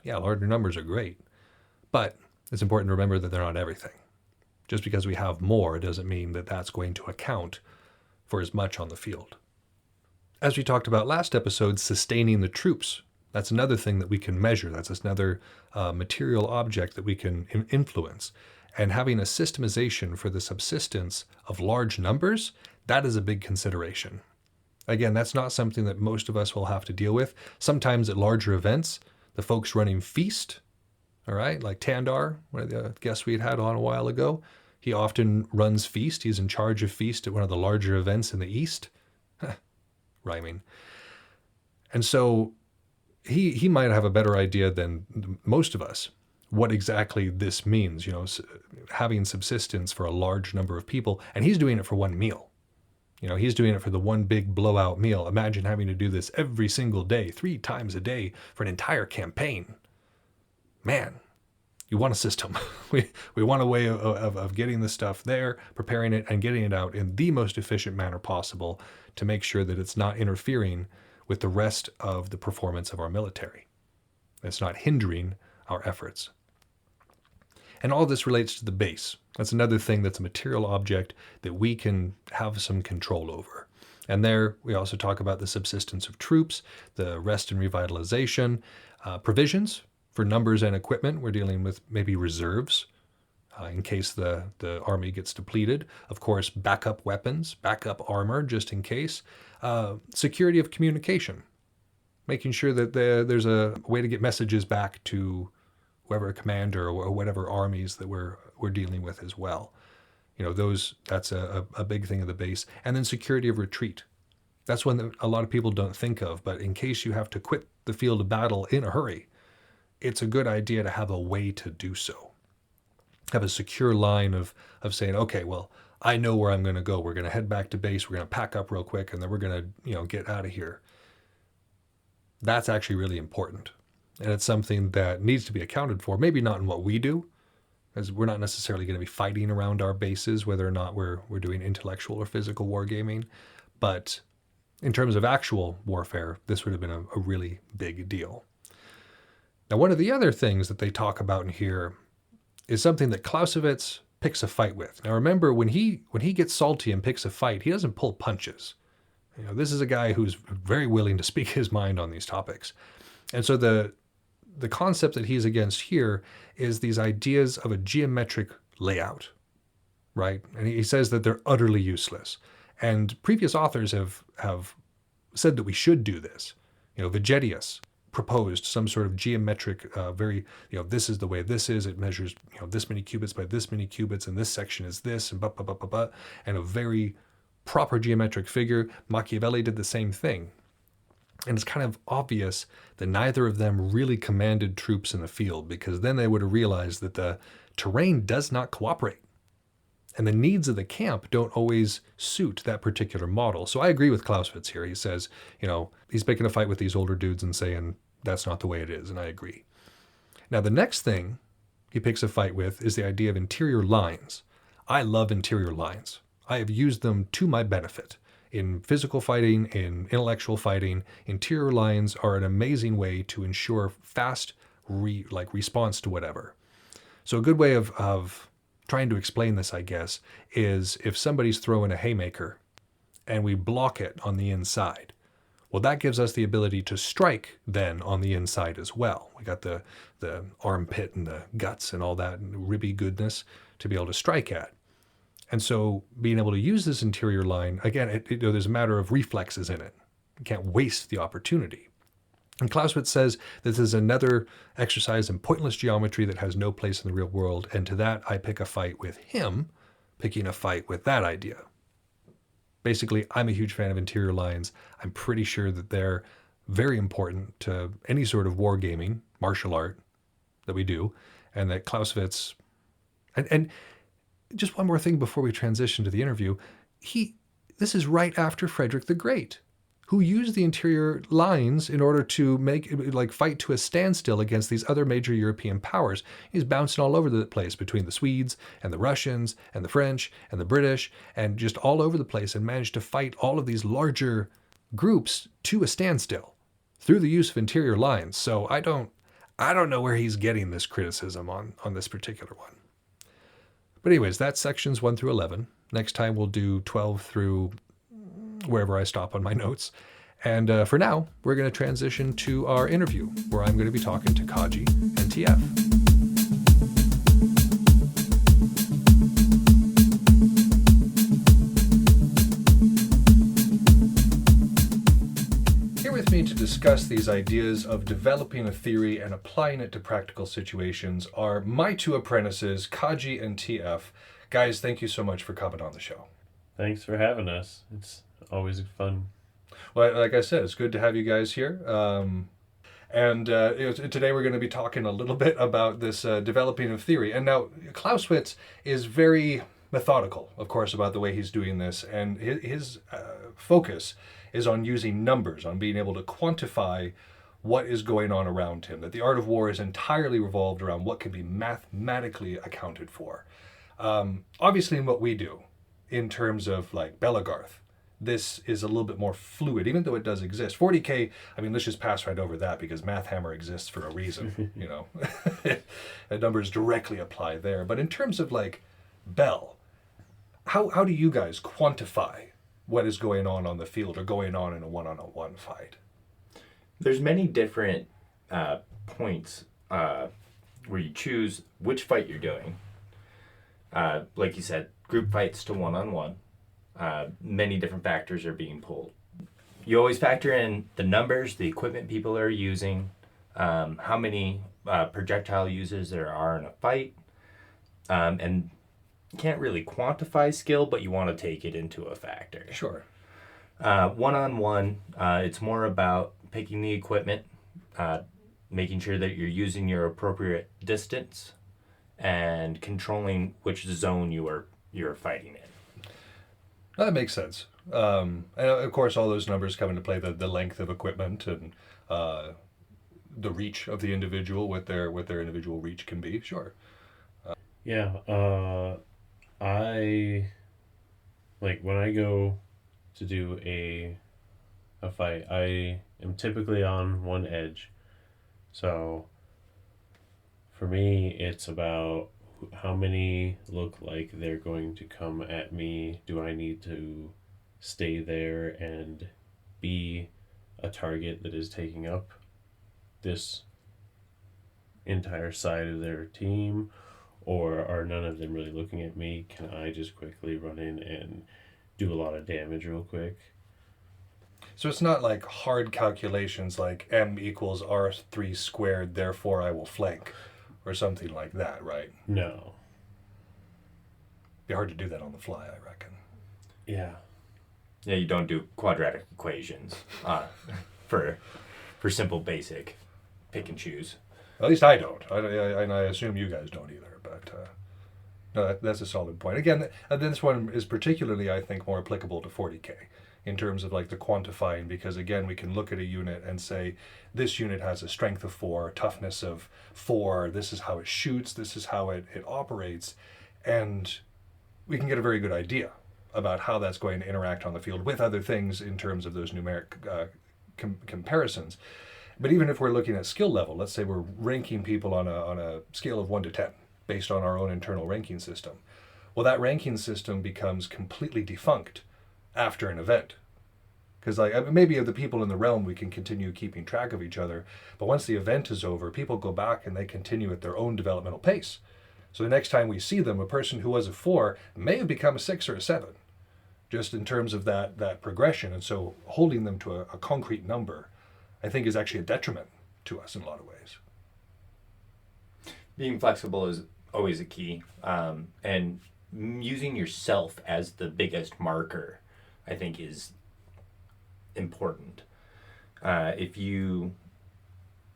S1: larger numbers are great. But it's important to remember that they're not everything. Just because we have more doesn't mean that that's going to account for as much on the field. As we talked about last episode, sustaining the troops. That's another thing that we can measure. That's another material object that we can influence. And having a systemization for the subsistence of large numbers, that is a big consideration. Again, that's not something that most of us will have to deal with. Sometimes at larger events, the folks running feast, all right, like Tandar, one of the guests we had on a while ago, he often runs feast. He's in charge of feast at one of the larger events in the East. Rhyming. And so he might have a better idea than most of us what exactly this means, having subsistence for a large number of people. And he's doing it for one meal. He's doing it for the one big blowout meal. Imagine having to do this every single day, 3 times a day for an entire campaign. Man, you want a system. We want a way of getting the stuff there, preparing it, and getting it out in the most efficient manner possible to make sure that it's not interfering with the rest of the performance of our military. It's not hindering our efforts. And all this relates to the base. That's another thing that's a material object that we can have some control over. And there we also talk about the subsistence of troops, the rest and revitalization, provisions for numbers and equipment. We're dealing with maybe reserves in case the army gets depleted. Of course, backup weapons, backup armor, just in case. Security of communication, making sure that there's a way to get messages back to whoever commander or whatever armies that we're dealing with as well. That's a big thing of the base. And then security of retreat. That's one that a lot of people don't think of, but in case you have to quit the field of battle in a hurry, it's a good idea to have a way to do so. Have a secure line of saying, okay, well, I know where I'm going to go. We're going to head back to base. We're going to pack up real quick, and then we're going to, get out of here. That's actually really important. And it's something that needs to be accounted for. Maybe not in what we do, as we're not necessarily going to be fighting around our bases, whether or not we're doing intellectual or physical wargaming. But in terms of actual warfare, this would have been a really big deal. Now, one of the other things that they talk about in here is something that Clausewitz picks a fight with. Now, remember, when he gets salty and picks a fight, he doesn't pull punches. This is a guy who's very willing to speak his mind on these topics. And so the concept that he's against here is these ideas of a geometric layout, right? And he says that they're utterly useless. And previous authors have said that we should do this. Vegetius proposed some sort of geometric, this is the way this is. It measures, this many cubits by this many cubits, and this section is this, and and a very proper geometric figure. Machiavelli did the same thing. And it's kind of obvious that neither of them really commanded troops in the field, because then they would have realized that the terrain does not cooperate. And the needs of the camp don't always suit that particular model. So I agree with Clausewitz here. He says, he's picking a fight with these older dudes and saying, that's not the way it is. And I agree. Now, the next thing he picks a fight with is the idea of interior lines. I love interior lines. I have used them to my benefit. In physical fighting, in intellectual fighting, interior lines are an amazing way to ensure fast response to whatever. So a good way of trying to explain this, I guess, is if somebody's throwing a haymaker and we block it on the inside, well, that gives us the ability to strike then on the inside as well. We got the armpit and the guts and all that and ribby goodness to be able to strike at. And so being able to use this interior line, again, there's a matter of reflexes in it. You can't waste the opportunity. And Clausewitz says this is another exercise in pointless geometry that has no place in the real world. And to that, I pick a fight with him, picking a fight with that idea. Basically, I'm a huge fan of interior lines. I'm pretty sure that they're very important to any sort of wargaming, martial art that we do. And that Clausewitz, and just one more thing before we transition to the interview. This is right after Frederick the Great, who used the interior lines in order to fight to a standstill against these other major European powers. He's bouncing all over the place between the Swedes and the Russians and the French and the British and just all over the place, and managed to fight all of these larger groups to a standstill through the use of interior lines. So I don't know where he's getting this criticism on this particular one. But anyways, that's sections 1 through 11. Next time we'll do 12 through wherever I stop on my notes. And for now, we're going to transition to our interview, where I'm going to be talking to Kaji and TF. Here with me to discuss these ideas of developing a theory and applying it to practical situations are my two apprentices, Kaji and TF. Guys, thank you so much for coming on the show.
S4: Thanks for having us. It's always fun.
S1: Well, like I said, it's good to have you guys here. Today we're going to be talking a little bit about this developing of theory. And now Clausewitz is very methodical, of course, about the way he's doing this. And his focus is on using numbers, on being able to quantify what is going on around him. That the art of war is entirely revolved around what can be mathematically accounted for. Obviously, in what we do, in terms of like Belagarth, this is a little bit more fluid, even though it does exist. 40K, let's just pass right over that because Math Hammer exists for a reason, The numbers directly apply there. But in terms of like Bell, how do you guys quantify what is going on the field or going on in a one-on-one fight?
S5: There's many different points where you choose which fight you're doing. Like you said, group fights to one-on-one. Many different factors are being pulled. You always factor in the numbers, the equipment people are using, how many projectile uses there are in a fight, and you can't really quantify skill, but you want to take it into a factor.
S1: Sure.
S5: One-on-one, it's more about picking the equipment, making sure that you're using your appropriate distance, and controlling which zone you're fighting in.
S1: That makes sense. And of course, all those numbers come into play, the length of equipment and the reach of the individual, what their individual reach can be. Sure.
S4: When I go to do a fight, I am typically on one edge. So for me, it's about how many look like they're going to come at me. Do I need to stay there and be a target that is taking up this entire side of their team, or are none of them really looking at me? Can I just quickly run in and do a lot of damage real quick?
S1: So it's not like hard calculations like m equals r3 squared, therefore I will flank, or something like that, right?
S4: No.
S1: Be hard to do that on the fly, I reckon.
S4: Yeah.
S5: Yeah, you don't do quadratic equations for simple basic pick and choose.
S1: At least I don't. And I assume you guys don't either. But no, that's a solid point. Again, this one is particularly, I think, more applicable to 40K in terms of like the quantifying, because again, we can look at a unit and say, this unit has a strength of 4, toughness of 4, this is how it shoots, this is how it operates, and we can get a very good idea about how that's going to interact on the field with other things in terms of those numeric comparisons. But even if we're looking at skill level, let's say we're ranking people on a scale of 1 to 10 based on our own internal ranking system. Well, that ranking system becomes completely defunct after an event. Because like maybe of the people in the realm, we can continue keeping track of each other. But once the event is over, people go back and they continue at their own developmental pace. So the next time we see them, a person who was a 4 may have become a 6 or a 7, just in terms of that progression. And so holding them to a concrete number, I think, is actually a detriment to us in a lot of ways.
S5: Being flexible is always a key, and using yourself as the biggest marker, I think, is important. If you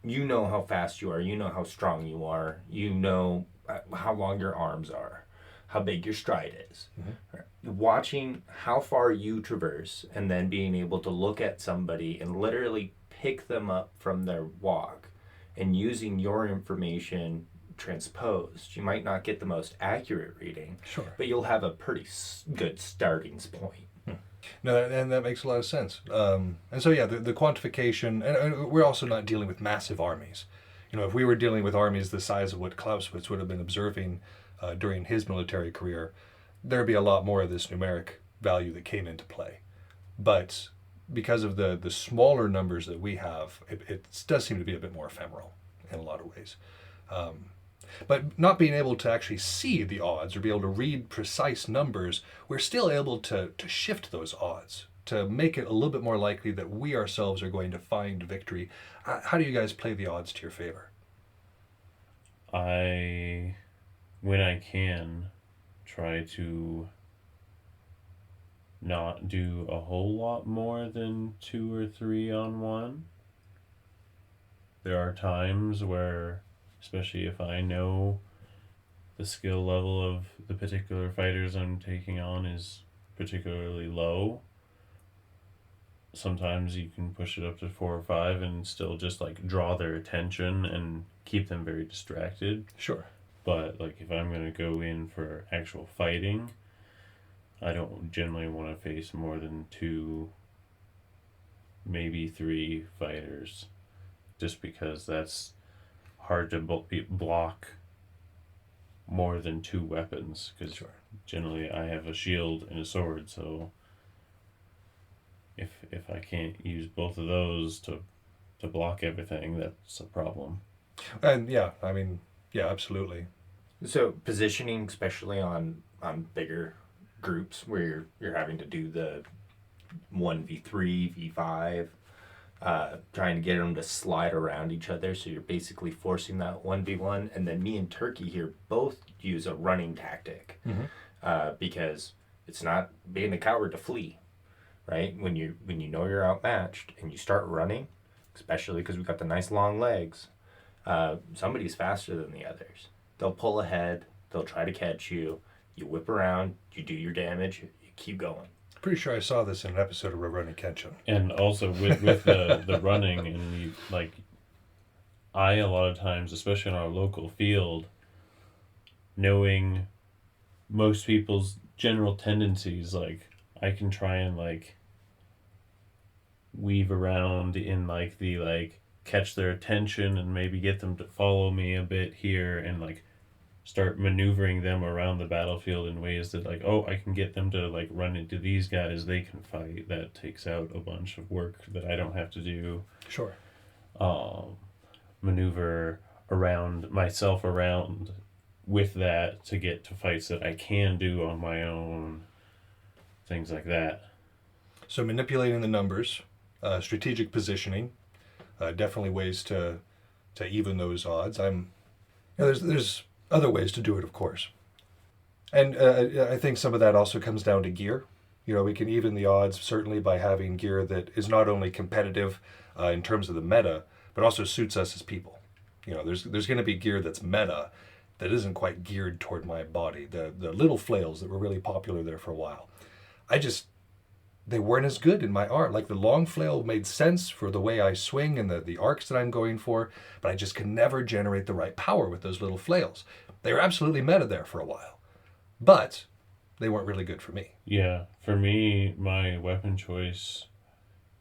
S5: know how fast you are, you know how strong you are, you know how long your arms are, how big your stride is. Mm-hmm. Watching how far you traverse and then being able to look at somebody and literally pick them up from their walk and using your information transposed. You might not get the most accurate reading,
S1: sure,
S5: but you'll have a pretty good starting point.
S1: No, and that makes a lot of sense. And so, yeah, the quantification, and we're also not dealing with massive armies. You know, if we were dealing with armies the size of what Clausewitz would have been observing during his military career, there'd be a lot more of this numeric value that came into play. But because of the smaller numbers that we have, it does seem to be a bit more ephemeral in a lot of ways. But not being able to actually see the odds or be able to read precise numbers, we're still able to shift those odds, to make it a little bit more likely that we ourselves are going to find victory. How do you guys play the odds to your favor?
S4: When I can, try to not do a whole lot more than 2 or 3 on one. There are times where, especially if I know the skill level of the particular fighters I'm taking on is particularly low, sometimes you can push it up to 4 or 5 and still just like draw their attention and keep them very distracted.
S1: Sure.
S4: But like if I'm going to go in for actual fighting, I don't generally want to face more than 2, maybe 3 fighters, just because that's hard to block more than 2 weapons, because
S1: sure,
S4: generally I have a shield and a sword, so if I can't use both of those to block everything, that's a problem.
S1: And yeah, I mean, yeah, absolutely.
S5: So positioning, especially on bigger groups where you're having to do the 1v3, v5, trying to get them to slide around each other, so you're basically forcing that 1v1. And then me and Turkey here both use a running tactic, because it's not being a coward to flee, right? When you know you're outmatched and you start running, especially because we've got the nice long legs, somebody's faster than the others. They'll pull ahead, they'll try to catch you, you whip around, you do your damage, you keep going.
S1: Pretty sure I saw this in an episode of Rurouni Kenshin.
S4: And also with the running, and I a lot of times, especially in our local field, knowing most people's general tendencies, like I can try and weave around in the catch their attention and maybe get them to follow me a bit here and start maneuvering them around the battlefield in ways that, like, oh, I can get them to like run into these guys, they can fight. That takes out a bunch of work that I don't have to do.
S1: Sure.
S4: Maneuver around myself around with that to get to fights that I can do on my own. Things like that.
S1: So manipulating the numbers, strategic positioning, definitely ways to even those odds. There's other ways to do it, of course, and I think some of that also comes down to gear. You know, we can even the odds certainly by having gear that is not only competitive in terms of the meta, but also suits us as people. You know, there's going to be gear that's meta that isn't quite geared toward my body. The little flails that were really popular there for a while, they weren't as good in my art. Like the long flail made sense for the way I swing and the arcs that I'm going for, but I just can never generate the right power with those little flails. They were absolutely meta there for a while, but they weren't really good for me.
S4: Yeah, for me, my weapon choice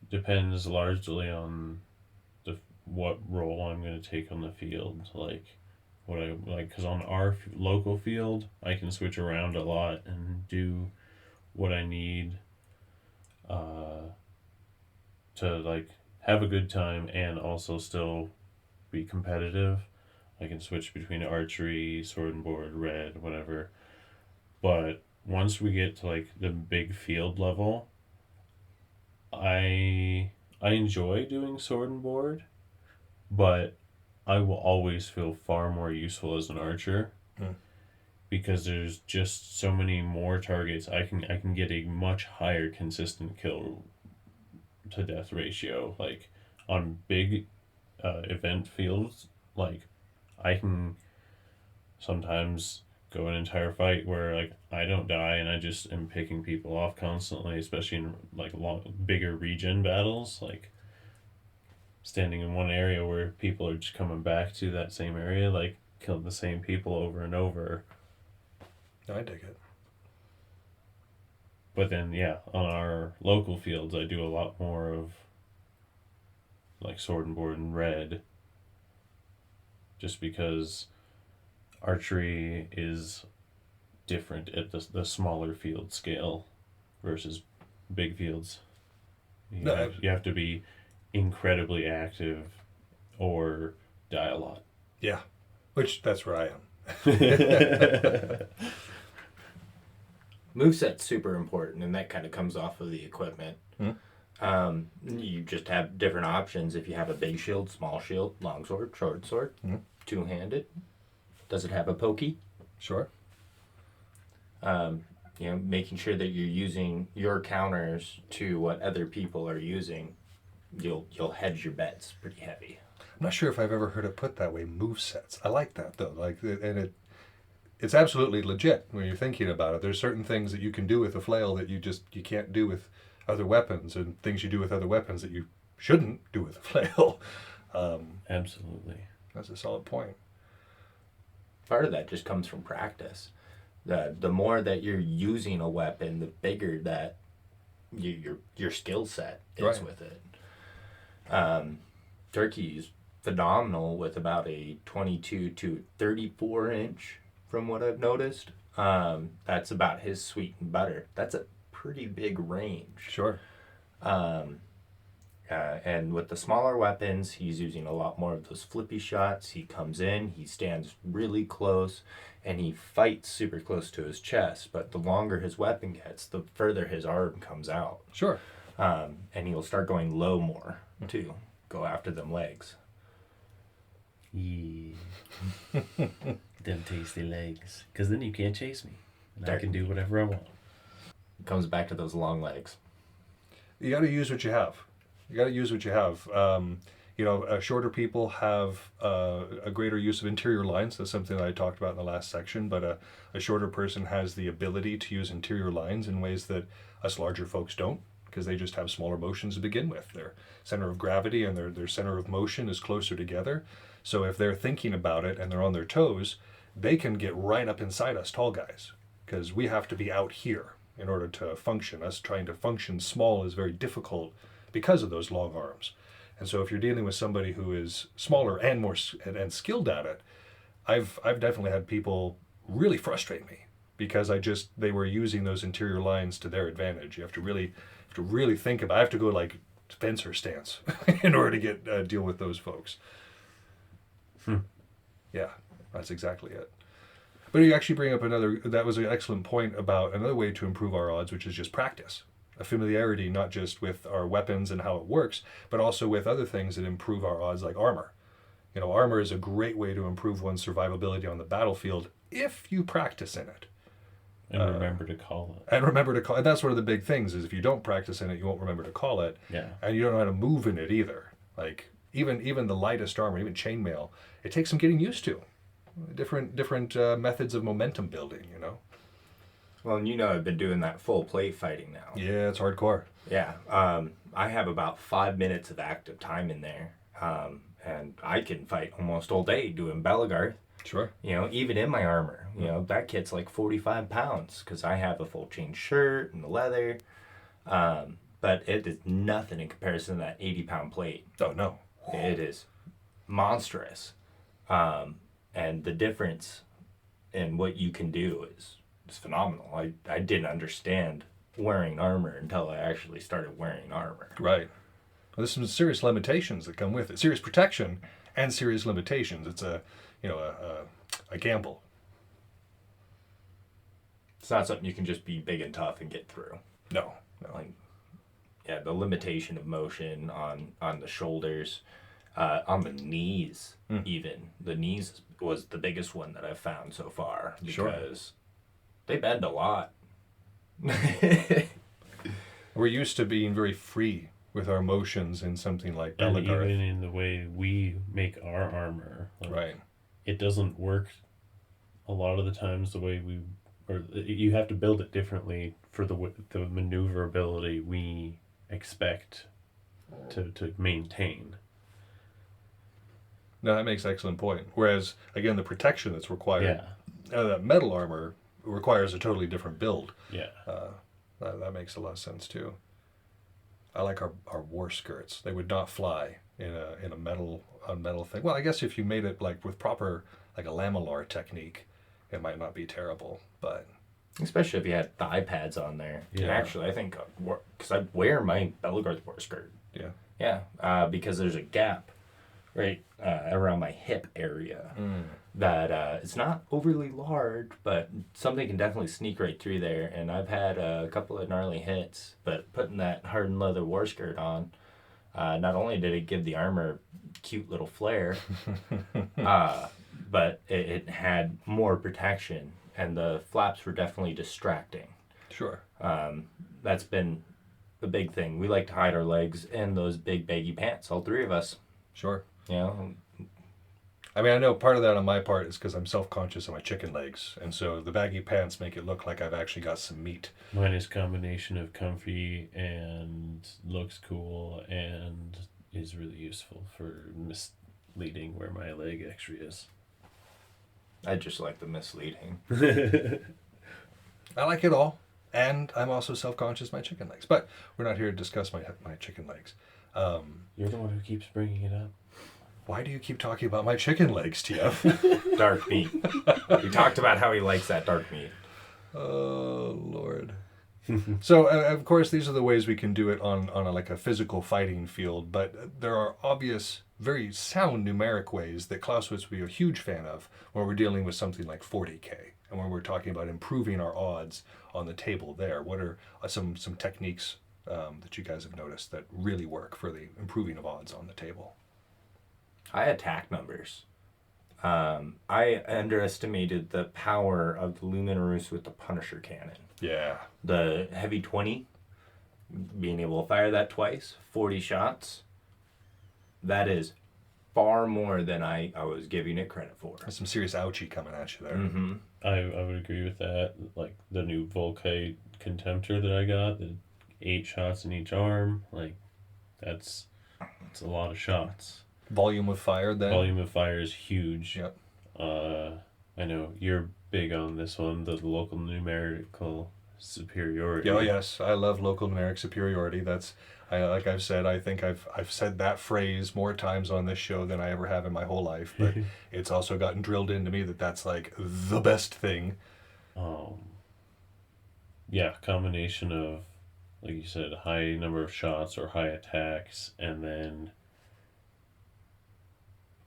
S4: depends largely on what role I'm going to take on the field. Like, what I like, because on our local field, I can switch around a lot and do what I need to like have a good time and also still be competitive. I can switch between archery, sword and board, red, whatever. But once we get to like the big field level, I enjoy doing sword and board, but I will always feel far more useful as an archer. Because there's just so many more targets. I can get a much higher consistent kill to death ratio. Like on big event fields, like I can sometimes go an entire fight where like I don't die and I just am picking people off constantly, especially in like bigger region battles, like standing in one area where people are just coming back to that same area, like killing the same people over and over.
S1: I dig it.
S4: But then, yeah, on our local fields, I do a lot more of like sword and board and red. Just because archery is different at the smaller field scale versus big fields. You have to be incredibly active or die a lot.
S1: Yeah, which that's where I am.
S5: Moveset's super important, and that kind of comes off of the equipment. You just have different options. If you have a big shield, small shield, long sword, short sword, two-handed. Does it have a pokey?
S1: Sure.
S5: Making sure that you're using your counters to what other people are using. You'll hedge your bets pretty heavy.
S1: I'm not sure if I've ever heard it put that way. Move sets. I like that though. It's absolutely legit when you're thinking about it. There's certain things that you can do with a flail that you can't do with other weapons, and things you do with other weapons that you shouldn't do with a flail.
S4: Absolutely.
S1: That's a solid point.
S5: Part of that just comes from practice. The more that you're using a weapon, the bigger that your skill set is with it. Turkey is phenomenal with about a 22 to 34 inch. From what I've noticed, that's about his sweet and butter. That's a pretty big range.
S1: Sure.
S5: And with the smaller weapons, he's using a lot more of those flippy shots. He comes in, he stands really close, and he fights super close to his chest. But the longer his weapon gets, the further his arm comes out.
S1: Sure.
S5: And he'll start going low more, too. Go after them legs.
S4: Yeah. Them tasty legs. Because then you can't chase me. And I can do whatever I want.
S5: It comes back to those long legs.
S1: You got to use what you have. Shorter people have a greater use of interior lines. That's something that I talked about in the last section. But a shorter person has the ability to use interior lines in ways that us larger folks don't, because they just have smaller motions to begin with. Their center of gravity and their center of motion is closer together. So if they're thinking about it and they're on their toes, they can get right up inside us tall guys, because we have to be out here in order to function. Us trying to function small is very difficult because of those long arms. And so if you're dealing with somebody who is smaller and more and skilled at it, I've definitely had people really frustrate me because they were using those interior lines to their advantage. You have to really think about. I have to go like fencer stance in order to get deal with those folks. Yeah, that's exactly it. But you actually bring up that was an excellent point about another way to improve our odds, which is just practice. A familiarity, not just with our weapons and how it works, but also with other things that improve our odds, like armor. Armor is a great way to improve one's survivability on the battlefield if you practice in it.
S4: And remember to call it.
S1: And that's one of the big things, is if you don't practice in it, you won't remember to call it.
S4: Yeah.
S1: And you don't know how to move in it either. Like, even the lightest armor, even chainmail, it takes some getting used to. Different methods of momentum building,
S5: Well, and I've been doing that full plate fighting now.
S1: Yeah, it's hardcore.
S5: Yeah. I have about 5 minutes of active time in there. And I can fight almost all day doing Belagarth.
S1: Sure.
S5: Even in my armor. That kit's like 45 pounds because I have a full chain shirt and the leather. But it is nothing in comparison to that 80-pound plate.
S1: Oh, no.
S5: It is monstrous. And the difference in what you can do is phenomenal. I didn't understand wearing armor until I actually started wearing armor.
S1: Right. Well, there's some serious limitations that come with it. Serious protection and serious limitations. It's a gamble.
S5: It's not something you can just be big and tough and get through.
S1: No.
S5: The limitation of motion on the shoulders, on the knees, even. The knees was the biggest one that I've found so far because they bend a lot.
S1: We're used to being very free with our motions in something like Belagarth.
S4: And even in the way we make our armor.
S1: Right.
S4: It doesn't work a lot of the times the way you have to build it differently for the maneuverability we expect to maintain.
S1: No, that makes an excellent point. Whereas, again, the protection that's required, that metal armor requires a totally different build.
S4: Yeah.
S1: That makes a lot of sense too. I like our war skirts. They would not fly in a metal thing. Well, I guess if you made it like with proper like a laminar technique, it might not be terrible. But
S5: especially if you had thigh pads on there.
S1: Yeah.
S5: And actually, I think because I wear my Belagarth war skirt.
S1: Yeah.
S5: Yeah. Because there's a gap right around my hip area that it's not overly large, but something can definitely sneak right through there. And I've had a couple of gnarly hits, but putting that hardened leather war skirt on, not only did it give the armor cute little flair, but it had more protection, and the flaps were definitely distracting.
S1: Sure.
S5: That's been the big thing. We like to hide our legs in those big baggy pants, all three of us.
S1: Sure.
S5: I
S1: mean, I know part of that on my part is because I'm self-conscious of my chicken legs, and so the baggy pants make it look like I've actually got some meat.
S4: Mine is a combination of comfy and looks cool and is really useful for misleading where my leg actually is.
S5: I just like the misleading.
S1: I like it all, and I'm also self-conscious of my chicken legs. But we're not here to discuss my chicken legs.
S4: You're the one who keeps bringing it up.
S1: Why do you keep talking about my chicken legs, TF?
S5: Dark meat. We talked about how he likes that dark meat.
S1: Oh, Lord. So, of course, these are the ways we can do it on a physical fighting field, but there are obvious, very sound numeric ways that Clausewitz would be a huge fan of when we're dealing with something like 40K, and when we're talking about improving our odds on the table there. What are some techniques that you guys have noticed that really work for the improving of odds on the table?
S5: I attack numbers. I underestimated the power of the Luminarus with the Punisher cannon.
S1: Yeah.
S5: The heavy 20, being able to fire that twice, 40 shots, that is far more than I was giving it credit for.
S1: There's some serious ouchie coming at you there.
S5: Mm-hmm.
S4: I would agree with that. Like the new Volkite Contemptor that I got, the 8 shots in each arm, like that's a lot of shots.
S1: Volume of fire then?
S4: Volume of fire is huge.
S1: Yep.
S4: I know you're big on this one, the local numerical superiority.
S1: Oh yes, I love local numeric superiority. Like I've said, I think I've said that phrase more times on this show than I ever have in my whole life. But it's also gotten drilled into me that that's like the best thing.
S4: Yeah, combination of, like you said, high number of shots or high attacks, and then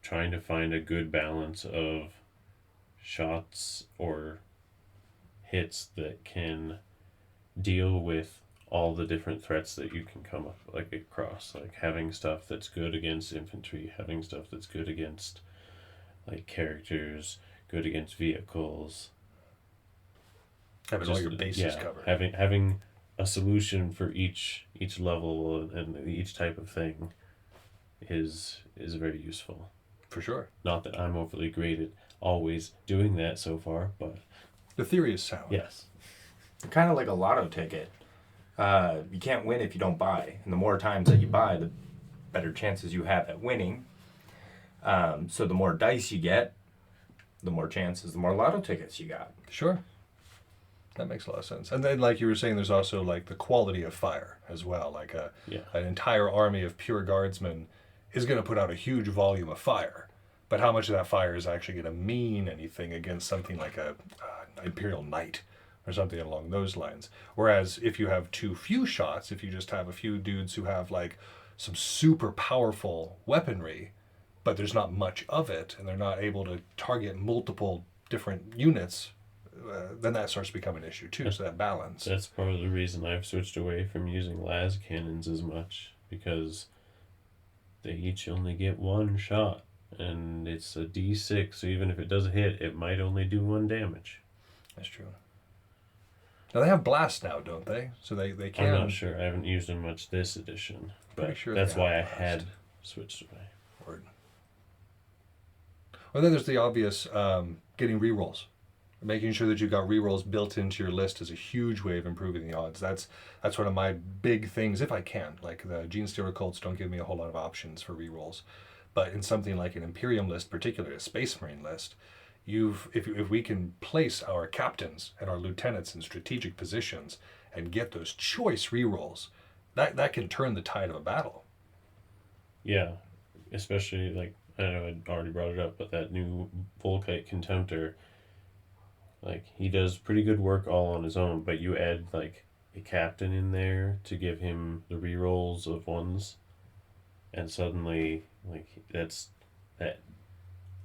S4: trying to find a good balance of shots or hits that can deal with all the different threats that you can come up like across, like having stuff that's good against infantry, having stuff that's good against like characters, good against vehicles,
S1: Having all your bases covered.
S4: having a solution for each level and each type of thing is very useful.
S1: For sure.
S4: Not that I'm overly great at always doing that so far, but
S1: The theory is sound.
S4: yes.
S5: Kind of like a lotto ticket. You can't win if you don't buy. And the more times that you buy, the better chances you have at winning. So the more dice you get, the more chances, the more lotto tickets you got.
S1: Sure. That makes a lot of sense. And then, like you were saying, there's also like the quality of fire as well. Like an entire army of pure guardsmen is going to put out a huge volume of fire. But how much of that fire is actually going to mean anything against something like a Imperial Knight or something along those lines? Whereas if you have too few shots, if you just have a few dudes who have like some super powerful weaponry, but there's not much of it, and they're not able to target multiple different units, then that starts to become an issue too. So that balance.
S4: That's part of the reason I've switched away from using las cannons as much, because they each only get one shot, and it's a D6, so even if it does hit, it might only do 1 damage.
S1: That's true. Now they have blast now, don't they? So they can.
S4: I'm not sure. I haven't used them much this edition, but
S1: Pretty sure
S4: that's
S1: they
S4: why I
S1: have blast.
S4: had switched away.
S1: Word. Well, then there's the obvious getting rerolls. Making sure that you've got rerolls built into your list is a huge way of improving the odds. That's one of my big things, if I can. Like the Gene Stealer cults don't give me a whole lot of options for rerolls. But in something like an Imperium list, particularly a Space Marine list, if we can place our captains and our lieutenants in strategic positions and get those choice rerolls, that can turn the tide of a battle.
S4: Yeah, especially like, I know I already brought it up, but that new Volkite Contemptor, like, he does pretty good work all on his own, but you add like a captain in there to give him the rerolls of ones, and suddenly like that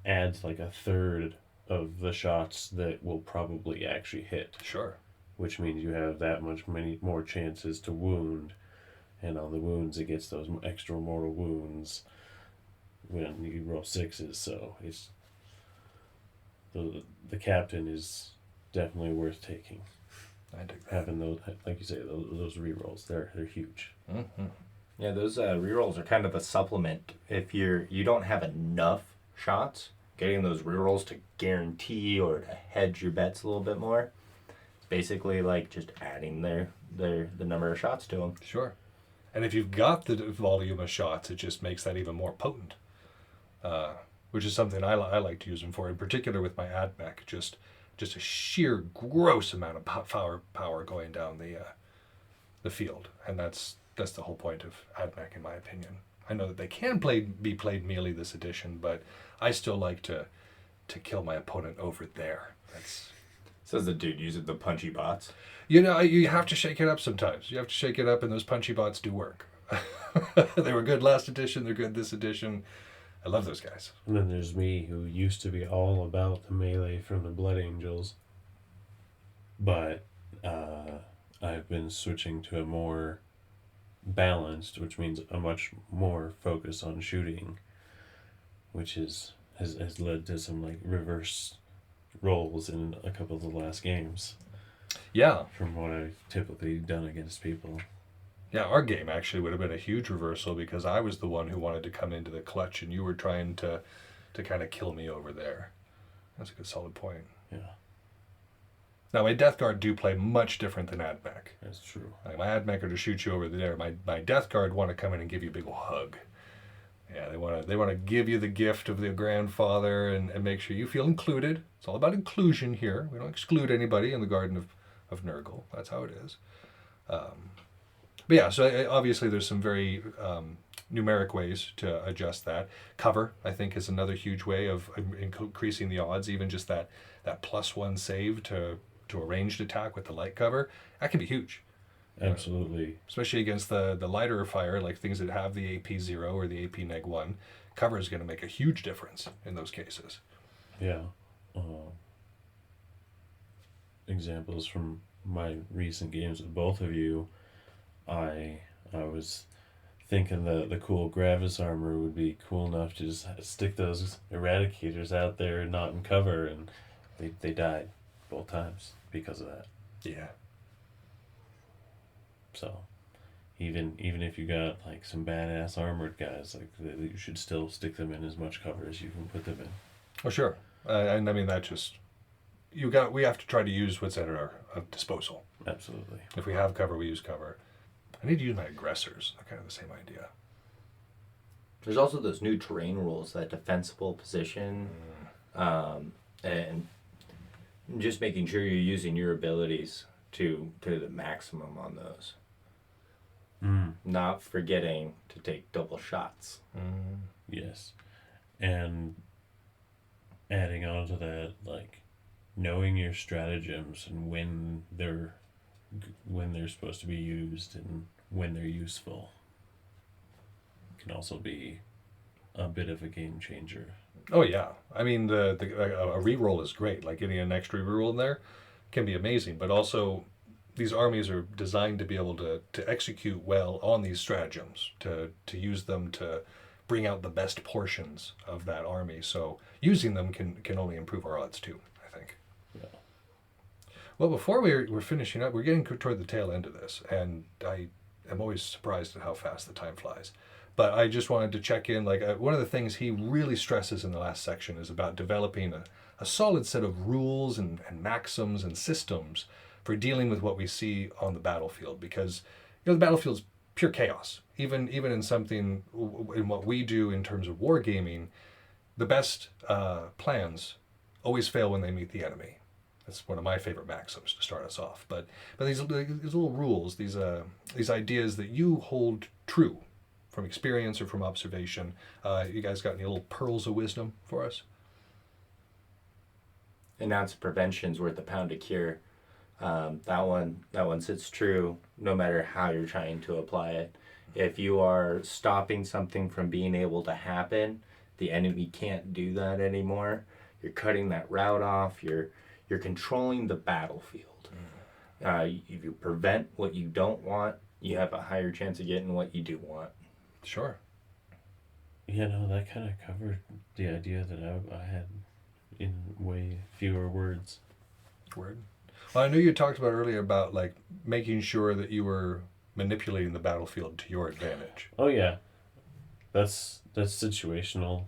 S4: adds like a third of the shots that will probably actually hit.
S1: Sure.
S4: Which means you have that many more chances to wound, and on the wounds it gets those extra mortal wounds when you roll 6s. So it's the captain is definitely worth taking.
S1: I dig that.
S4: Having those, like you say, those rerolls, they're huge.
S1: Mm-hmm.
S5: Yeah, those rerolls are kind of a supplement. If you don't have enough shots, getting those rerolls to guarantee or to hedge your bets a little bit more, it's basically like just adding the number of shots to them.
S1: Sure. And if you've got the volume of shots, it just makes that even more potent. Which is something I like to use them for, in particular with my AdMech. Just a sheer gross amount of power going down the field, and that's the whole point of AdMech, in my opinion. I know that they can be played melee this edition, but I still like to kill my opponent over there. That's
S5: Says the dude using the punchy bots.
S1: you have to shake it up sometimes. You have to shake it up, and those punchy bots do work. They were good last edition. They're good this edition. I love those guys.
S4: And then there's me, who used to be all about the melee from the Blood Angels, but I've been switching to a more balanced, which means a much more focus on shooting, which has led to some like reverse rolls in a couple of the last games
S1: Yeah.
S4: from what I've typically done against people.
S1: Yeah, our game actually would have been a huge reversal because I was the one who wanted to come into the clutch and you were trying to kind of kill me over there. That's a good solid point.
S4: Yeah,
S1: Now, my Death Guard do play much different than AdMech.
S4: that's true.
S1: Like, my AdMech are to shoot you over there. My Death Guard want to come in and give you a big ol' hug. Yeah, they want to give you the gift of the grandfather and make sure you feel included. It's all about inclusion here. We don't exclude anybody in the Garden of Nurgle. That's how it is. But yeah, so obviously there's some very numeric ways to adjust that. Cover, I think, is another huge way of increasing the odds. Even just that +1 save to a ranged attack with the light cover, that can be huge.
S4: Absolutely.
S1: Especially against the lighter fire, like things that have the AP 0 or the AP -1. Cover is going to make a huge difference in those cases.
S4: Yeah. Examples from my recent games with both of you, I was thinking the cool Gravis armor would be cool enough to just stick those eradicators out there not in cover, and they died both times because of that.
S1: Yeah.
S4: So even if you got like some badass armored guys, like you should still stick them in as much cover as you can put them in.
S1: Oh, sure. And I mean, that just, we have to try to use what's at our disposal.
S4: Absolutely.
S1: If we have cover, we use cover. I need to use my aggressors. They're kind of the same idea.
S5: There's also those new terrain rules, that defensible position, and just making sure you're using your abilities to the maximum on those. Not forgetting to take double shots.
S4: Yes. And adding on to that, like knowing your stratagems and when they're supposed to be used and when they're useful can also be a bit of a game changer.
S1: Oh yeah, I mean a reroll is great. Like getting an extra reroll in there can be amazing. But also, these armies are designed to be able to execute well on these stratagems, to use them to bring out the best portions of that army. So using them can only improve our odds too, I think.
S4: Yeah.
S1: Well, before we're finishing up, we're getting toward the tail end of this, and I am always surprised at how fast the time flies. But I just wanted to check in, like one of the things he really stresses in the last section is about developing a solid set of rules and maxims and systems for dealing with what we see on the battlefield, because the battlefield's pure chaos. Even in something in what we do in terms of wargaming, the best plans always fail when they meet the enemy. That's one of my favorite maxims to start us off. But these little rules, these ideas that you hold true from experience or from observation. You guys got any little pearls of wisdom for us?
S5: An ounce of prevention's worth a pound of cure. That one sits true no matter how you're trying to apply it. If you are stopping something from being able to happen, the enemy can't do that anymore. You're cutting that route off. You're controlling the battlefield. If you prevent what you don't want, you have a higher chance of getting what you do want.
S1: Sure.
S4: Yeah, no, that kind of covered the idea that I had in way fewer words.
S1: Word. Well, I knew you talked about earlier about like making sure that you were manipulating the battlefield to your advantage.
S4: Oh yeah, that's situational.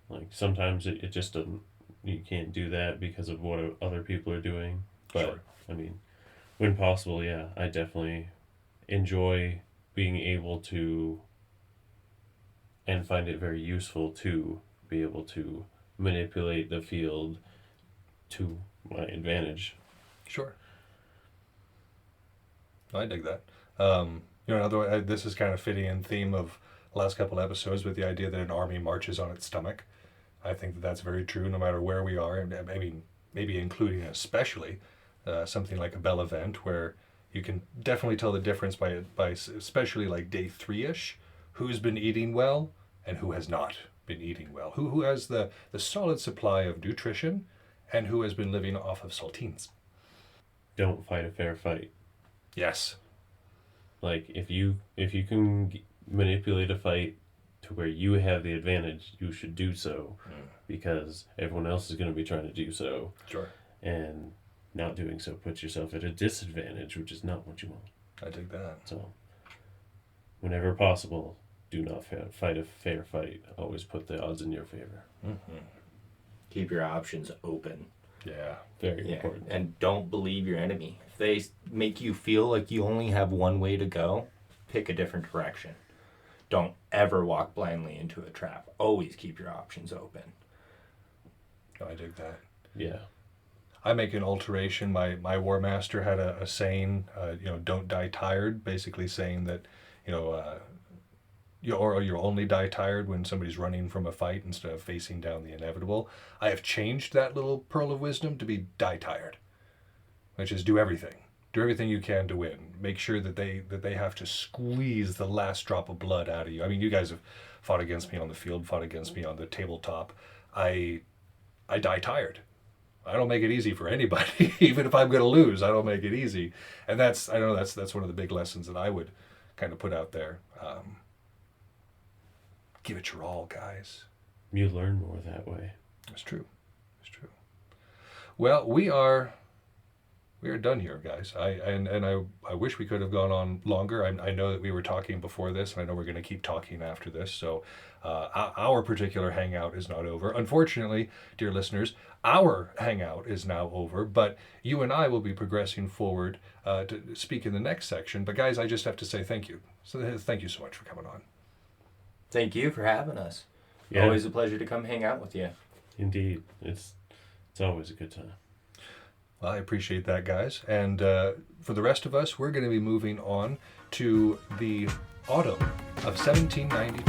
S4: Like sometimes it just doesn't. You can't do that because of what other people are doing. But
S1: Sure.
S4: I mean, when possible, yeah, I definitely enjoy being able to, and find it very useful to be able to manipulate the field to my advantage.
S1: Sure. I dig that. This is kind of fitting in theme of the last couple episodes with the idea that an army marches on its stomach. I think that that's very true no matter where we are. And I mean, maybe including especially something like a Bell event where you can definitely tell the difference by especially like day 3-ish, who's been eating well and who has not been eating well. Who has the solid supply of nutrition and who has been living off of saltines.
S4: Don't fight a fair fight.
S1: Yes.
S4: Like if you can manipulate a fight to where you have the advantage, you should do so, because everyone else is going to be trying to do so.
S1: Sure.
S4: And not doing so puts yourself at a disadvantage, which is not what you want.
S1: I dig that.
S4: So, whenever possible, do not fight a fair fight. Always put the odds in your favor.
S1: Mm-hmm.
S5: Keep your options open.
S1: Yeah.
S4: Very important.
S5: And don't believe your enemy. If they make you feel like you only have one way to go, pick a different direction. Don't ever walk blindly into a trap. Always keep your options open.
S1: I dig that.
S4: Yeah.
S1: I make an alteration. My war master had a saying, don't die tired, basically saying that, you'll only die tired when somebody's running from a fight instead of facing down the inevitable. I have changed that little pearl of wisdom to be die tired, which is do everything. Do everything you can to win. Make sure that they have to squeeze the last drop of blood out of you. I mean, you guys have fought against me on the field, fought against me on the tabletop. I die tired. I don't make it easy for anybody. Even if I'm going to lose, I don't make it easy. And that's one of the big lessons that I would kind of put out there. Give it your all, guys.
S4: You learn more that way.
S1: That's true. It's true. Well, we are done here, guys. I wish we could have gone on longer. I know that we were talking before this, and I know we're going to keep talking after this. So our particular hangout is not over. Unfortunately, dear listeners, our hangout is now over, but you and I will be progressing forward to speak in the next section. But guys, I just have to say thank you. So thank you so much for coming on.
S5: Thank you for having us.
S4: Yeah.
S5: Always a pleasure to come hang out with you.
S4: Indeed. It's always a good time.
S1: Well, I appreciate that, guys. And for the rest of us, we're going to be moving on to the autumn of 1792.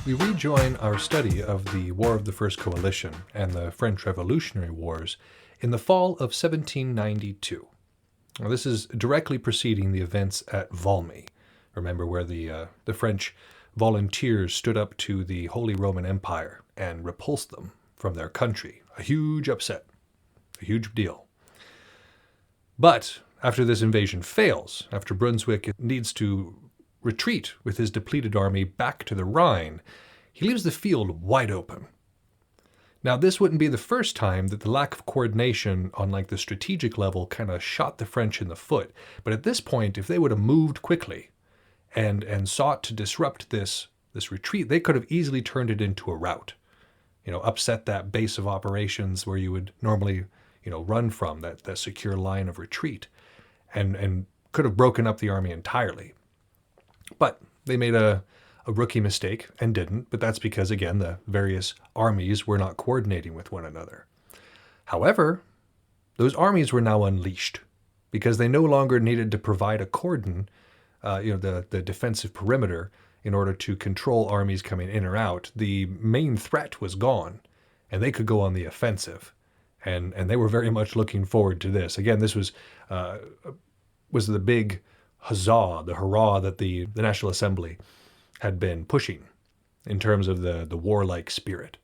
S1: We rejoin our study of the War of the First Coalition and the French Revolutionary Wars in the fall of 1792. Now, this is directly preceding the events at Valmy. Remember, where the French volunteers stood up to the Holy Roman Empire and repulsed them from their country. A huge upset, a huge deal. But after this invasion fails, after Brunswick needs to retreat with his depleted army back to the Rhine, he leaves the field wide open. Now, this wouldn't be the first time that the lack of coordination on the strategic level kind of shot the French in the foot. But at this point, if they would have moved quickly and sought to disrupt this retreat, they could have easily turned it into a rout. Upset that base of operations where you would normally, run from, that secure line of retreat, and could have broken up the army entirely. But they made a rookie mistake and didn't, but that's because, again, the various armies were not coordinating with one another. However, those armies were now unleashed because they no longer needed to provide a cordon, the defensive perimeter, in order to control armies coming in or out. The main threat was gone, and they could go on the offensive. And they were very much looking forward to this. Again, this was the big huzzah, the hurrah that the National Assembly had been pushing in terms of the warlike spirit.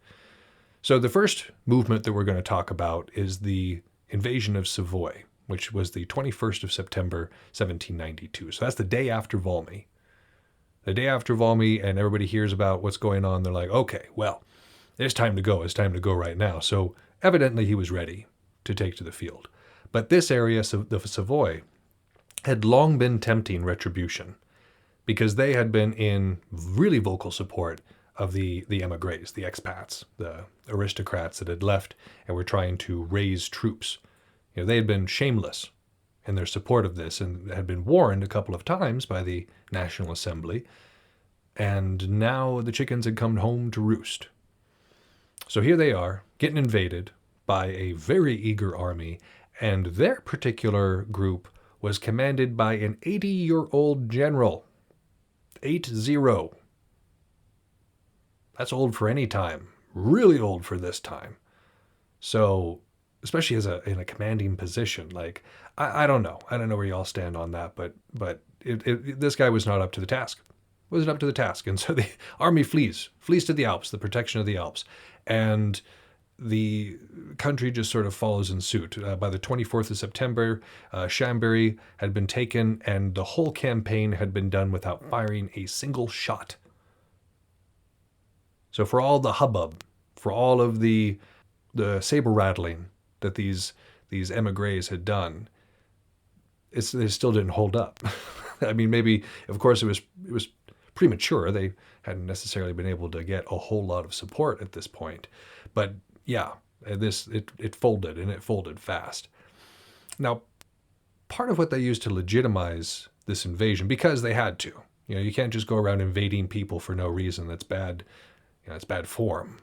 S1: So the first movement that we're going to talk about is the invasion of Savoy, which was the 21st of September, 1792. So that's the day after Valmy. The day after Valmy, and everybody hears about what's going on. They're like, okay, well, it's time to go. It's time to go right now. So evidently he was ready to take to the field. But this area, the Savoy, had long been tempting retribution because they had been in really vocal support of the émigrés, the expats, the aristocrats that had left and were trying to raise troops. They had been shameless in their support of this and had been warned a couple of times by the National Assembly, and now the chickens had come home to roost. So here they are, getting invaded by a very eager army, and their particular group was commanded by an 80-year-old general. 80. That's old for any time. Really old for this time. So, especially in a commanding position, I don't know. I don't know where y'all stand on that, but this guy was not up to the task. Wasn't up to the task, and so the army flees to the Alps, the protection of the Alps, and the country just sort of follows in suit. By the 24th of September, Chambéry had been taken, and the whole campaign had been done without firing a single shot. So for all the hubbub, for all of the saber rattling that these émigrés had done, they still didn't hold up. I mean, maybe, of course, it was premature. They hadn't necessarily been able to get a whole lot of support at this point. But yeah, it folded, and it folded fast. Now, part of what they used to legitimize this invasion, because they had to, you can't just go around invading people for no reason. That's bad. It's bad form.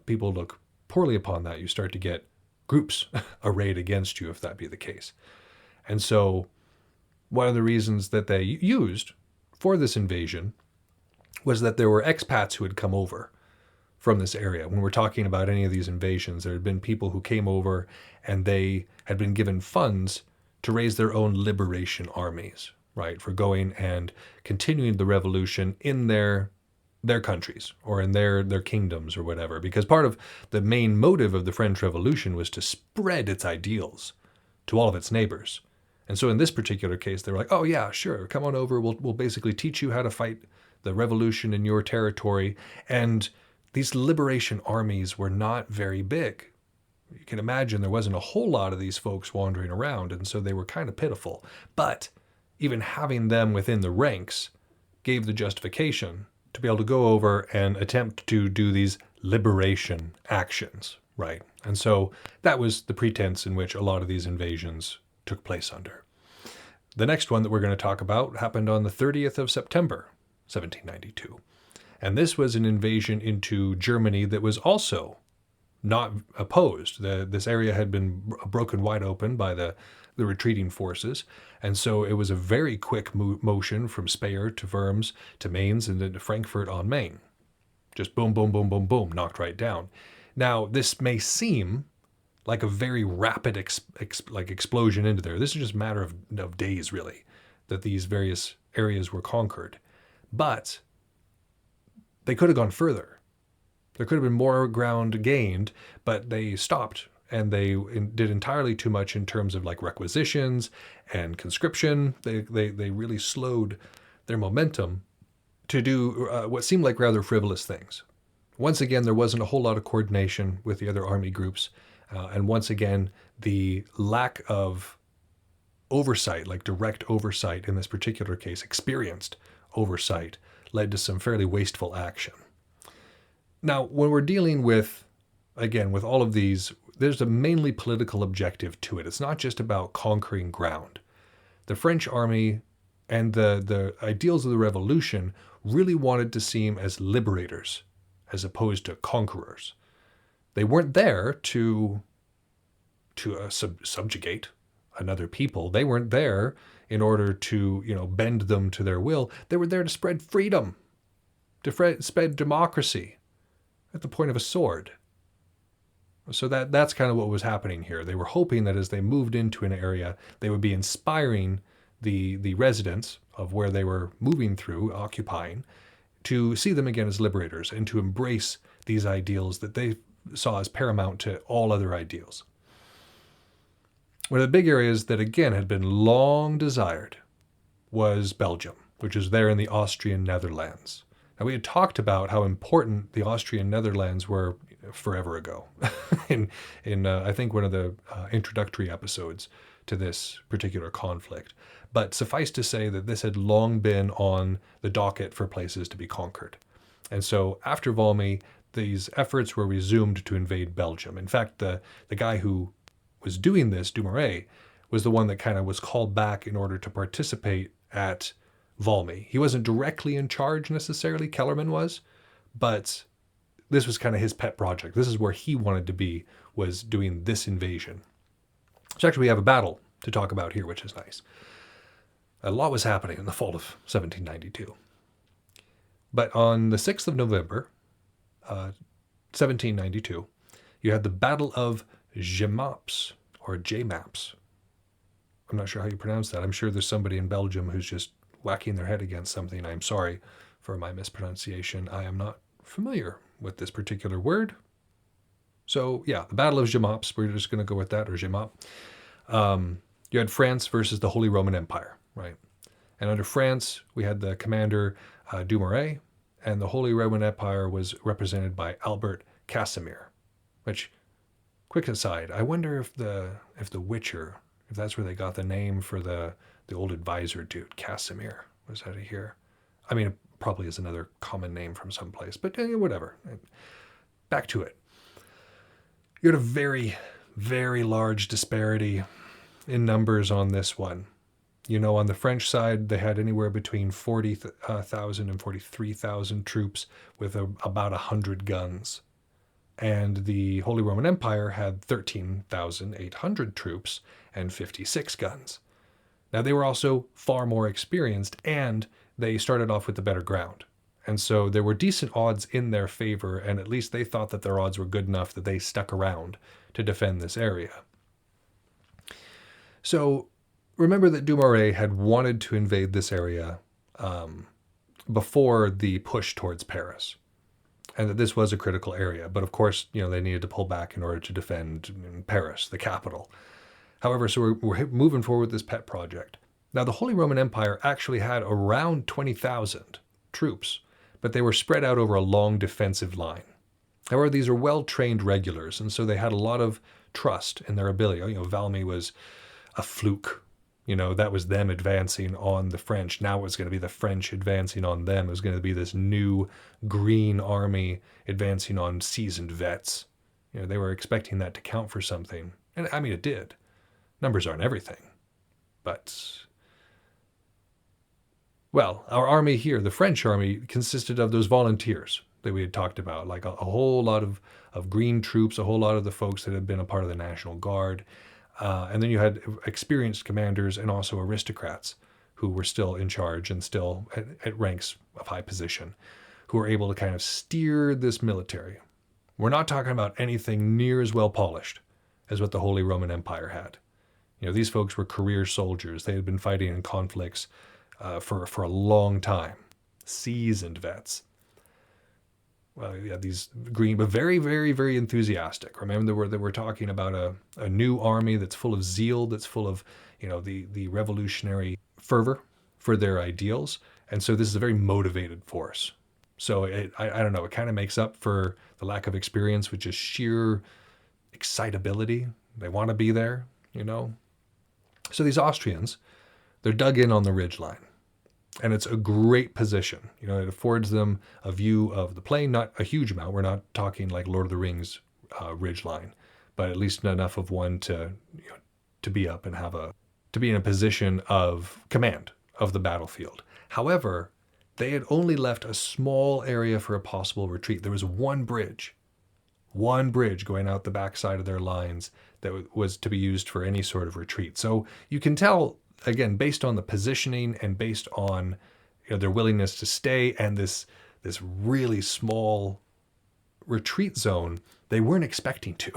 S1: People look poorly upon that. You start to get groups arrayed against you if that be the case. And so one of the reasons that they used for this invasion was that there were expats who had come over from this area. When we're talking about any of these invasions, there had been people who came over and they had been given funds to raise their own liberation armies, right, for going and continuing the revolution in their countries or in their kingdoms or whatever. Because part of the main motive of the French Revolution was to spread its ideals to all of its neighbors. And so in this particular case, they were like, oh yeah, sure, come on over. We'll basically teach you how to fight the revolution in your territory. And these liberation armies were not very big. You can imagine there wasn't a whole lot of these folks wandering around, and so they were kind of pitiful. But even having them within the ranks gave the justification to be able to go over and attempt to do these liberation actions, right? And so that was the pretense in which a lot of these invasions took place under. The next one that we're going to talk about happened on the 30th of September, 1792. And this was an invasion into Germany that was also not opposed. This area had been broken wide open by the retreating forces. And so it was a very quick motion from Speyer to Worms to Mainz and then to Frankfurt on Main. Just boom, boom, boom, boom, boom, knocked right down. Now, this may seem like a very rapid explosion into there. This is just a matter of days, really, that these various areas were conquered. But they could have gone further. There could have been more ground gained, but they stopped, and they did entirely too much in terms of like requisitions and conscription. They really slowed their momentum to do what seemed like rather frivolous things. Once again, there wasn't a whole lot of coordination with the other army groups. And once again, the lack of oversight, like direct oversight in this particular case, experienced oversight, led to some fairly wasteful action. Now, when we're dealing with, again, with all of these, there's a mainly political objective to it. It's not just about conquering ground. The French army and the ideals of the revolution really wanted to seem as liberators as opposed to conquerors. They weren't there to subjugate another people. They weren't there in order to bend them to their will. They were there to spread freedom, to spread democracy at the point of a sword. So that's kind of what was happening here. They were hoping that as they moved into an area, they would be inspiring the residents of where they were moving through, occupying, to see them again as liberators and to embrace these ideals that they saw as paramount to all other ideals. One of the big areas that again had been long desired was Belgium, which is there in the Austrian Netherlands. Now, we had talked about how important the Austrian Netherlands were forever ago in I think one of the introductory episodes to this particular conflict. But suffice to say that this had long been on the docket for places to be conquered. And so after Valmy, these efforts were resumed to invade Belgium. In fact, the guy who was doing this, Dumouriez, was the one that kind of was called back in order to participate at Valmy. He wasn't directly in charge necessarily, Kellerman was, but this was kind of his pet project. This is where he wanted to be, was doing this invasion. So actually we have a battle to talk about here, which is nice. A lot was happening in the fall of 1792. But on the 6th of November, 1792, you had the Battle of Jemappes, or Jemappes. I'm not sure how you pronounce that. I'm sure there's somebody in Belgium who's just whacking their head against something. I'm sorry for my mispronunciation. I am not familiar with this particular word. So yeah, the Battle of Jemappes, we're just going to go with that, or Jemappes. You had France versus the Holy Roman Empire, right? And under France, we had the commander Dumouriez, and the Holy Roman Empire was represented by Albert Casimir. Which, quick aside, I wonder if the Witcher, if that's where they got the name for the old advisor dude, Casimir, was out of here. I mean, probably is another common name from someplace, but whatever. Back to it. You had a very, very large disparity in numbers on this one. On the French side, they had anywhere between 40,000 and 43,000 troops with about 100 guns. And the Holy Roman Empire had 13,800 troops and 56 guns. Now, they were also far more experienced, and they started off with the better ground. And so there were decent odds in their favor, and at least they thought that their odds were good enough that they stuck around to defend this area. So remember that Dumouriez had wanted to invade this area before the push towards Paris, and that this was a critical area. But of course, they needed to pull back in order to defend Paris, the capital. However, so we're moving forward with this pet project. Now, the Holy Roman Empire actually had around 20,000 troops, but they were spread out over a long defensive line. However, these are well-trained regulars, and so they had a lot of trust in their ability. Valmy was a fluke. That was them advancing on the French. Now it was going to be the French advancing on them. It was going to be this new green army advancing on seasoned vets. They were expecting that to count for something. And I mean, it did. Numbers aren't everything. But, well, our army here, the French army, consisted of those volunteers that we had talked about, like a whole lot of green troops, a whole lot of the folks that had been a part of the National Guard. And then you had experienced commanders and also aristocrats who were still in charge and still at ranks of high position, who were able to kind of steer this military. We're not talking about anything near as well polished as what the Holy Roman Empire had. These folks were career soldiers. They had been fighting in conflicts for a long time. Seasoned vets. Well, yeah, these green, but very, very, very enthusiastic. Remember that we're talking about a new army that's full of zeal, that's full of, the revolutionary fervor for their ideals. And so this is a very motivated force. So I don't know, it kind of makes up for the lack of experience, which is sheer excitability. They want to be there, So these Austrians, they're dug in on the ridgeline. And it's a great position. It affords them a view of the plain, not a huge amount. We're not talking like Lord of the Rings ridgeline, but at least enough of one to be up and to be in a position of command of the battlefield. However, they had only left a small area for a possible retreat. There was one bridge going out the backside of their lines that was to be used for any sort of retreat. So you can tell, again, based on the positioning and based on their willingness to stay and this really small retreat zone, they weren't expecting to.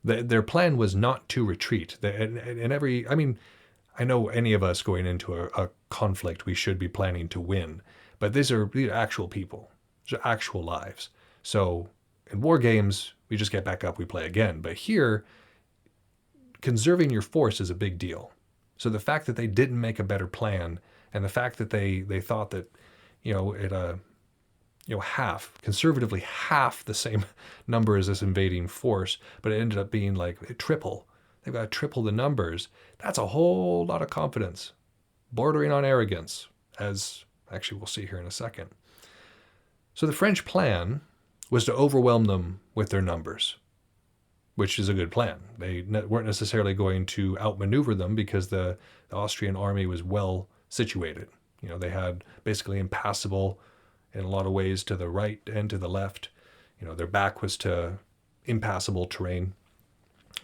S1: Their plan was not to retreat. I know any of us going into a conflict, we should be planning to win, but these are actual people, these are actual lives. So in war games, we just get back up, we play again. But here, conserving your force is a big deal. So the fact that they didn't make a better plan, and the fact that they thought that, conservatively half the same number as this invading force, but it ended up being like triple. They've got to triple the numbers. That's a whole lot of confidence, bordering on arrogance, as actually we'll see here in a second. So the French plan was to overwhelm them with their numbers, which is a good plan. They weren't necessarily going to outmaneuver them because the Austrian army was well situated. They had basically impassable in a lot of ways to the right and to the left. Their back was to impassable terrain.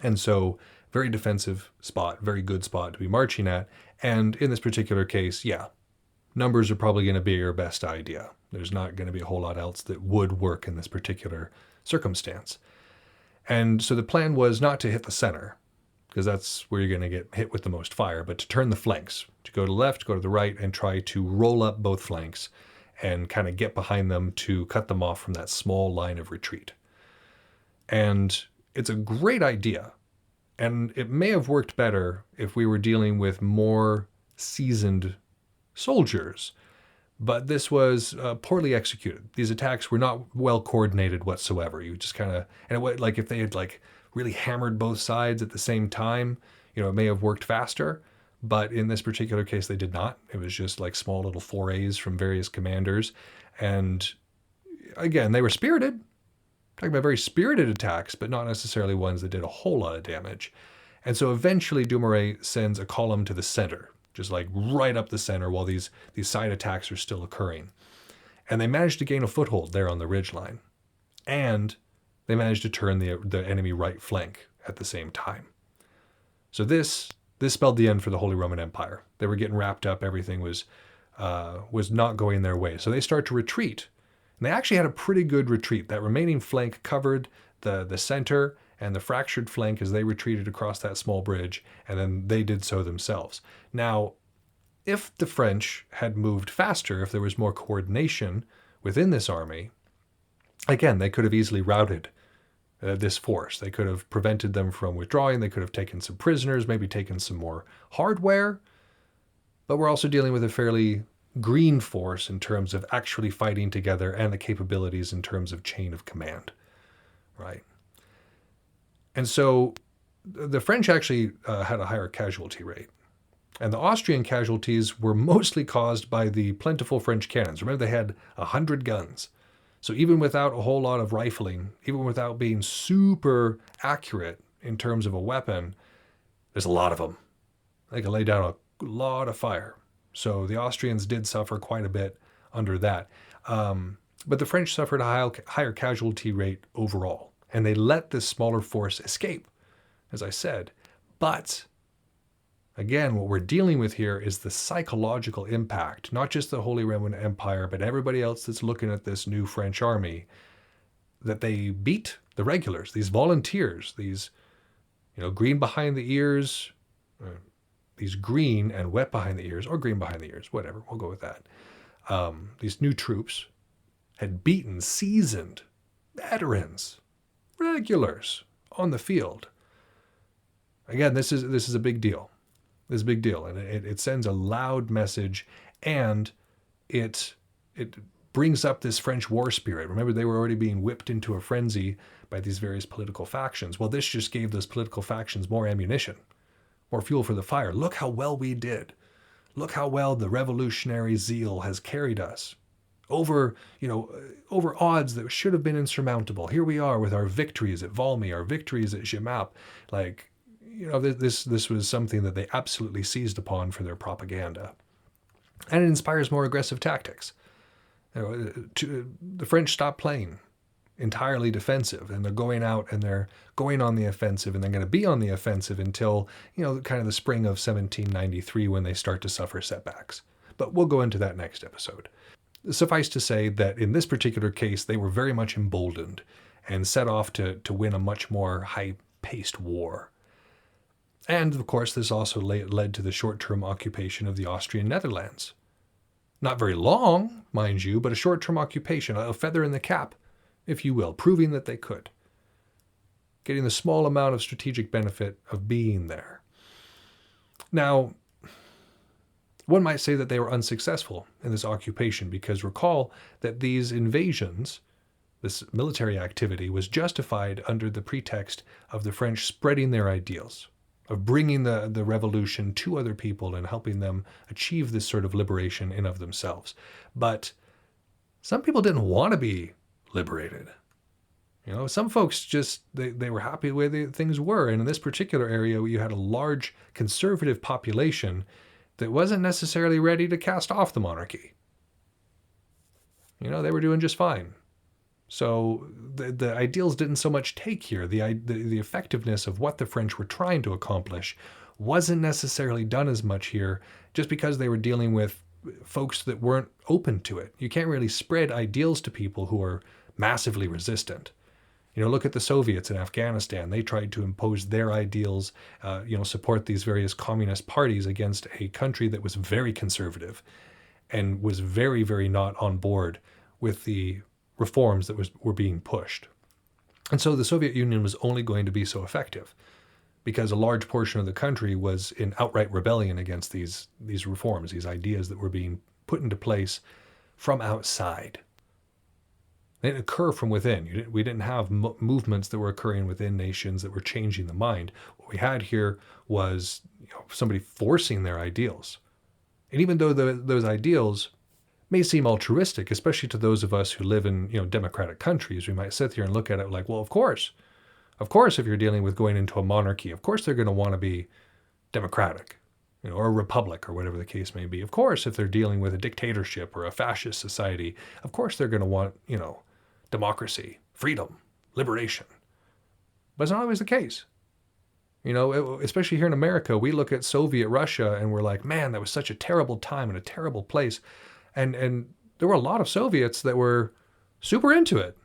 S1: And so very defensive spot, very good spot to be marching at. And in this particular case, numbers are probably going to be your best idea. There's not going to be a whole lot else that would work in this particular circumstance. And so the plan was not to hit the center, because that's where you're going to get hit with the most fire, but to turn the flanks, to go to the left, go to the right, and try to roll up both flanks and kind of get behind them to cut them off from that small line of retreat. And it's a great idea. And it may have worked better if we were dealing with more seasoned soldiers, but this was poorly executed. These attacks were not well coordinated whatsoever. You just kind of, and it was like if they had really hammered both sides at the same time, it may have worked faster, But in this particular case, they did not. It was just like small little forays from various commanders. And again, they were spirited. Talking about very spirited attacks, but not necessarily ones that did a whole lot of damage. And so eventually Dumouriez sends a column to the center, just like right up the center while these side attacks are still occurring. And they managed to gain a foothold there on the ridgeline. And they managed to turn the enemy right flank at the same time. So this spelled the end for the Holy Roman Empire. They were getting wrapped up. Everything was not going their way. So they start to retreat. And they actually had a pretty good retreat. That remaining flank covered the center and the fractured flank as they retreated across that small bridge, and then they did so themselves. Now, if the French had moved faster, if there was more coordination within this army, again, they could have easily routed this force. They could have prevented them from withdrawing. They could have taken some prisoners, maybe taken some more hardware. But we're also dealing with a fairly green force in terms of actually fighting together and the capabilities in terms of chain of command, right? And so the French actually had a higher casualty rate. And the Austrian casualties were mostly caused by the plentiful French cannons. Remember, they had 100 guns. So even without a whole lot of rifling, even without being super accurate in terms of a weapon, there's a lot of them. They can lay down a lot of fire. So the Austrians did suffer quite a bit under that. But the French suffered a higher casualty rate overall. And they let this smaller force escape, as I said. But again, what we're dealing with here is the psychological impact, not just the Holy Roman Empire, but everybody else that's looking at this new French army, that they beat the regulars, these volunteers, these, green behind the ears, these green and wet behind the ears, or green behind the ears, whatever, we'll go with that. These new troops had beaten seasoned veterans, regulars on the field. Again, this is a big deal. This is a big deal, and it sends a loud message, and it brings up this French war spirit. Remember, they were already being whipped into a frenzy by these various political factions. Well, this just gave those political factions more ammunition, more fuel for the fire. Look how well we did. Look how well the revolutionary zeal has carried us over odds that should have been insurmountable. Here we are with our victories at Valmy, our victories at Jemappes. This was something that they absolutely seized upon for their propaganda. And it inspires more aggressive tactics. The French stopped playing entirely defensive, and they're going out and they're going on the offensive, and they're going to be on the offensive until, kind of the spring of 1793 when they start to suffer setbacks. But we'll go into that next episode. Suffice to say that in this particular case, they were very much emboldened and set off to win a much more high-paced war. And, of course, this also led to the short-term occupation of the Austrian Netherlands. Not very long, mind you, but a short-term occupation, a feather in the cap, if you will, proving that they could. Getting the small amount of strategic benefit of being there. Now, one might say that they were unsuccessful in this occupation because recall that these invasions, this military activity, was justified under the pretext of the French spreading their ideals, of bringing the revolution to other people and helping them achieve this sort of liberation in of themselves. But some people didn't want to be liberated. Some folks just, they were happy the way things were. And in this particular area, you had a large conservative population that wasn't necessarily ready to cast off the monarchy. They were doing just fine. So the ideals didn't so much take here. The effectiveness of what the French were trying to accomplish wasn't necessarily done as much here just because they were dealing with folks that weren't open to it. You can't really spread ideals to people who are massively resistant. Look at the Soviets in Afghanistan. They tried to impose their ideals, support these various communist parties against a country that was very conservative and was very, very not on board with the reforms that were being pushed. And so the Soviet Union was only going to be so effective because a large portion of the country was in outright rebellion against these reforms, these ideas that were being put into place from outside. They didn't occur from within. We didn't have movements that were occurring within nations that were changing the mind. What we had here was somebody forcing their ideals. And even though those ideals may seem altruistic, especially to those of us who live in democratic countries, we might sit here and look at it like, well, of course, if you're dealing with going into a monarchy, of course they're going to want to be democratic, or a republic, or whatever the case may be. Of course, if they're dealing with a dictatorship or a fascist society, of course they're going to want, democracy, freedom, liberation. But it's not always the case. Especially here in America, we look at Soviet Russia and we're like, man, that was such a terrible time and a terrible place. And there were a lot of Soviets that were super into it.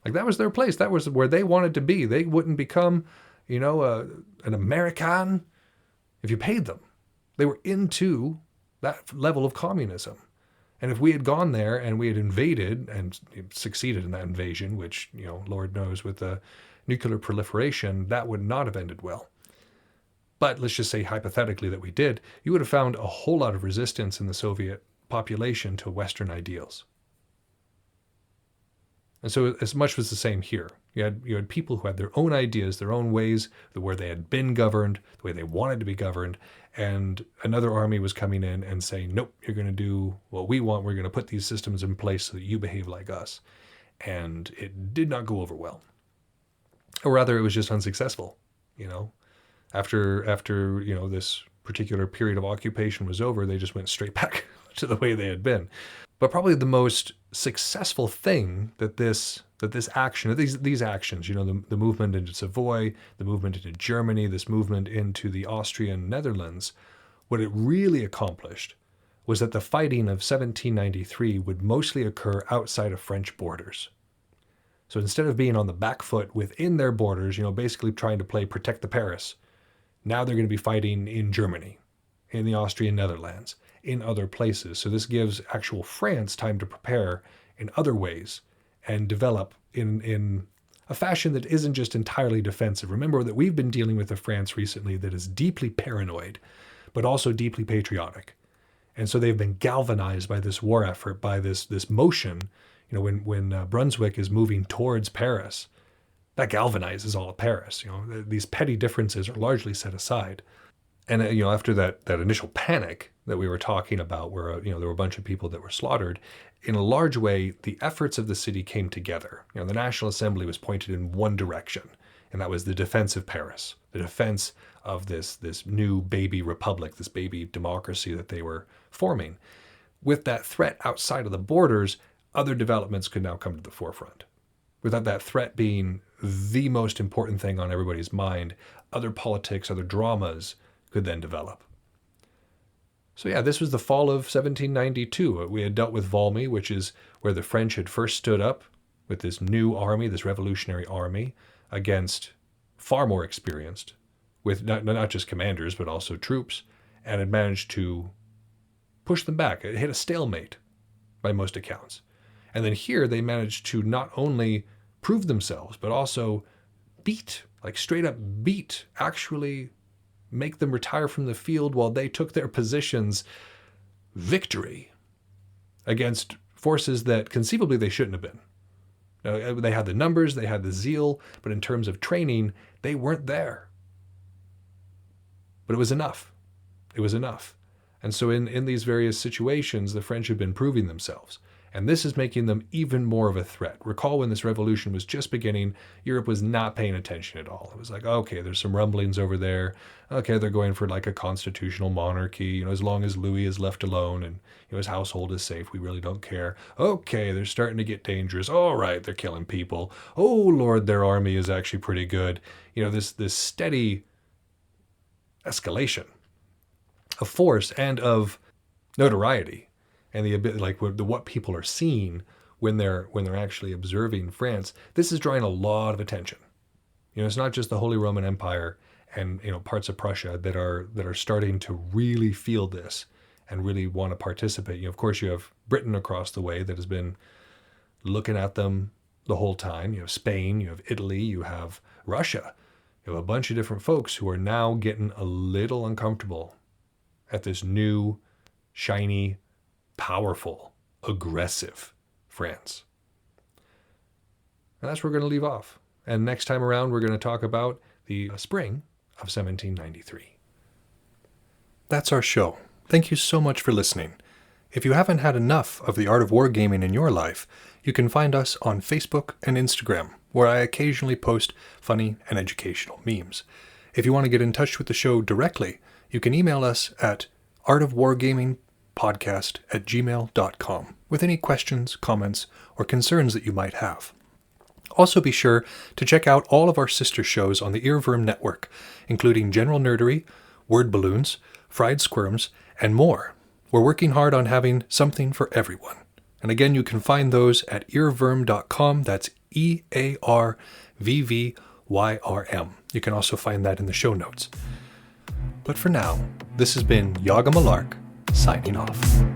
S1: Like that was their place. That was where they wanted to be. They wouldn't become, an American if you paid them. They were into that level of communism. And if we had gone there and we had invaded and succeeded in that invasion, which, Lord knows with the nuclear proliferation, that would not have ended well. But let's just say hypothetically that we did, you would have found a whole lot of resistance in the Soviet population to Western ideals. And so as much was the same here. You had people who had their own ideas, their own ways, where they had been governed, the way they wanted to be governed, and another army was coming in and saying, nope, you're going to do what we want. We're going to put these systems in place so that you behave like us. And it did not go over well. Or rather, it was just unsuccessful. After this particular period of occupation was over, they just went straight back to the way they had been. But probably the most successful thing that these actions, the movement into Savoy, the movement into Germany, this movement into the Austrian Netherlands, what it really accomplished was that the fighting of 1793 would mostly occur outside of French borders. So instead of being on the back foot within their borders, basically trying to play protect the Paris, now they're going to be fighting in Germany, in the Austrian Netherlands, in other places. So this gives actual France time to prepare in other ways and develop in a fashion that isn't just entirely defensive. Remember that we've been dealing with a France recently that is deeply paranoid, but also deeply patriotic. And so they've been galvanized by this war effort, by this motion. When Brunswick is moving towards Paris, that galvanizes all of Paris. These petty differences are largely set aside. And after that initial panic that we were talking about, where there were a bunch of people that were slaughtered, in a large way, the efforts of the city came together. The National Assembly was pointed in one direction, and that was the defense of Paris, the defense of this new baby republic, this baby democracy that they were forming. With that threat outside of the borders, other developments could now come to the forefront. Without that threat being the most important thing on everybody's mind, other politics, other dramas could then develop. So yeah, this was the fall of 1792. We had dealt with Valmy, which is where the French had first stood up with this new army, this revolutionary army, against far more experienced, with not just commanders, but also troops, and had managed to push them back. It hit a stalemate by most accounts. And then here they managed to not only prove themselves, but also straight up beat, actually make them retire from the field while they took their positions, victory against forces that conceivably they shouldn't have been. Now, they had the numbers, they had the zeal, but in terms of training, they weren't there. But it was enough. It was enough. And so in these various situations, the French have been proving themselves. And this is making them even more of a threat. Recall when this revolution was just beginning, Europe was not paying attention at all. It was like, okay, there's some rumblings over there. Okay, they're going for like a constitutional monarchy. As long as Louis is left alone and his household is safe, we really don't care. Okay, they're starting to get dangerous. All right, they're killing people. Oh, Lord, their army is actually pretty good. This steady escalation of force and of notoriety. And what people are seeing when they're actually observing France, this is drawing a lot of attention. It's not just the Holy Roman Empire and parts of Prussia that are starting to really feel this and really want to participate. Of course, you have Britain across the way that has been looking at them the whole time. You have Spain, you have Italy, you have Russia. You have a bunch of different folks who are now getting a little uncomfortable at this new, shiny, powerful, aggressive France. And that's where we're going to leave off. And next time around, we're going to talk about the spring of 1793. That's our show. Thank you so much for listening. If you haven't had enough of the art of wargaming in your life, you can find us on Facebook and Instagram, where I occasionally post funny and educational memes. If you want to get in touch with the show directly, you can email us at artofwargamingpodcast@gmail.com with any questions, comments, or concerns that you might have. Also be sure to check out all of our sister shows on the Earworm Network, including General Nerdery, Word Balloons, Fried Squirms, and more. We're working hard on having something for everyone. And again, you can find those at earworm.com. That's EARVVYRM. You can also find that in the show notes. But for now, this has been Yaga Malark, signing off.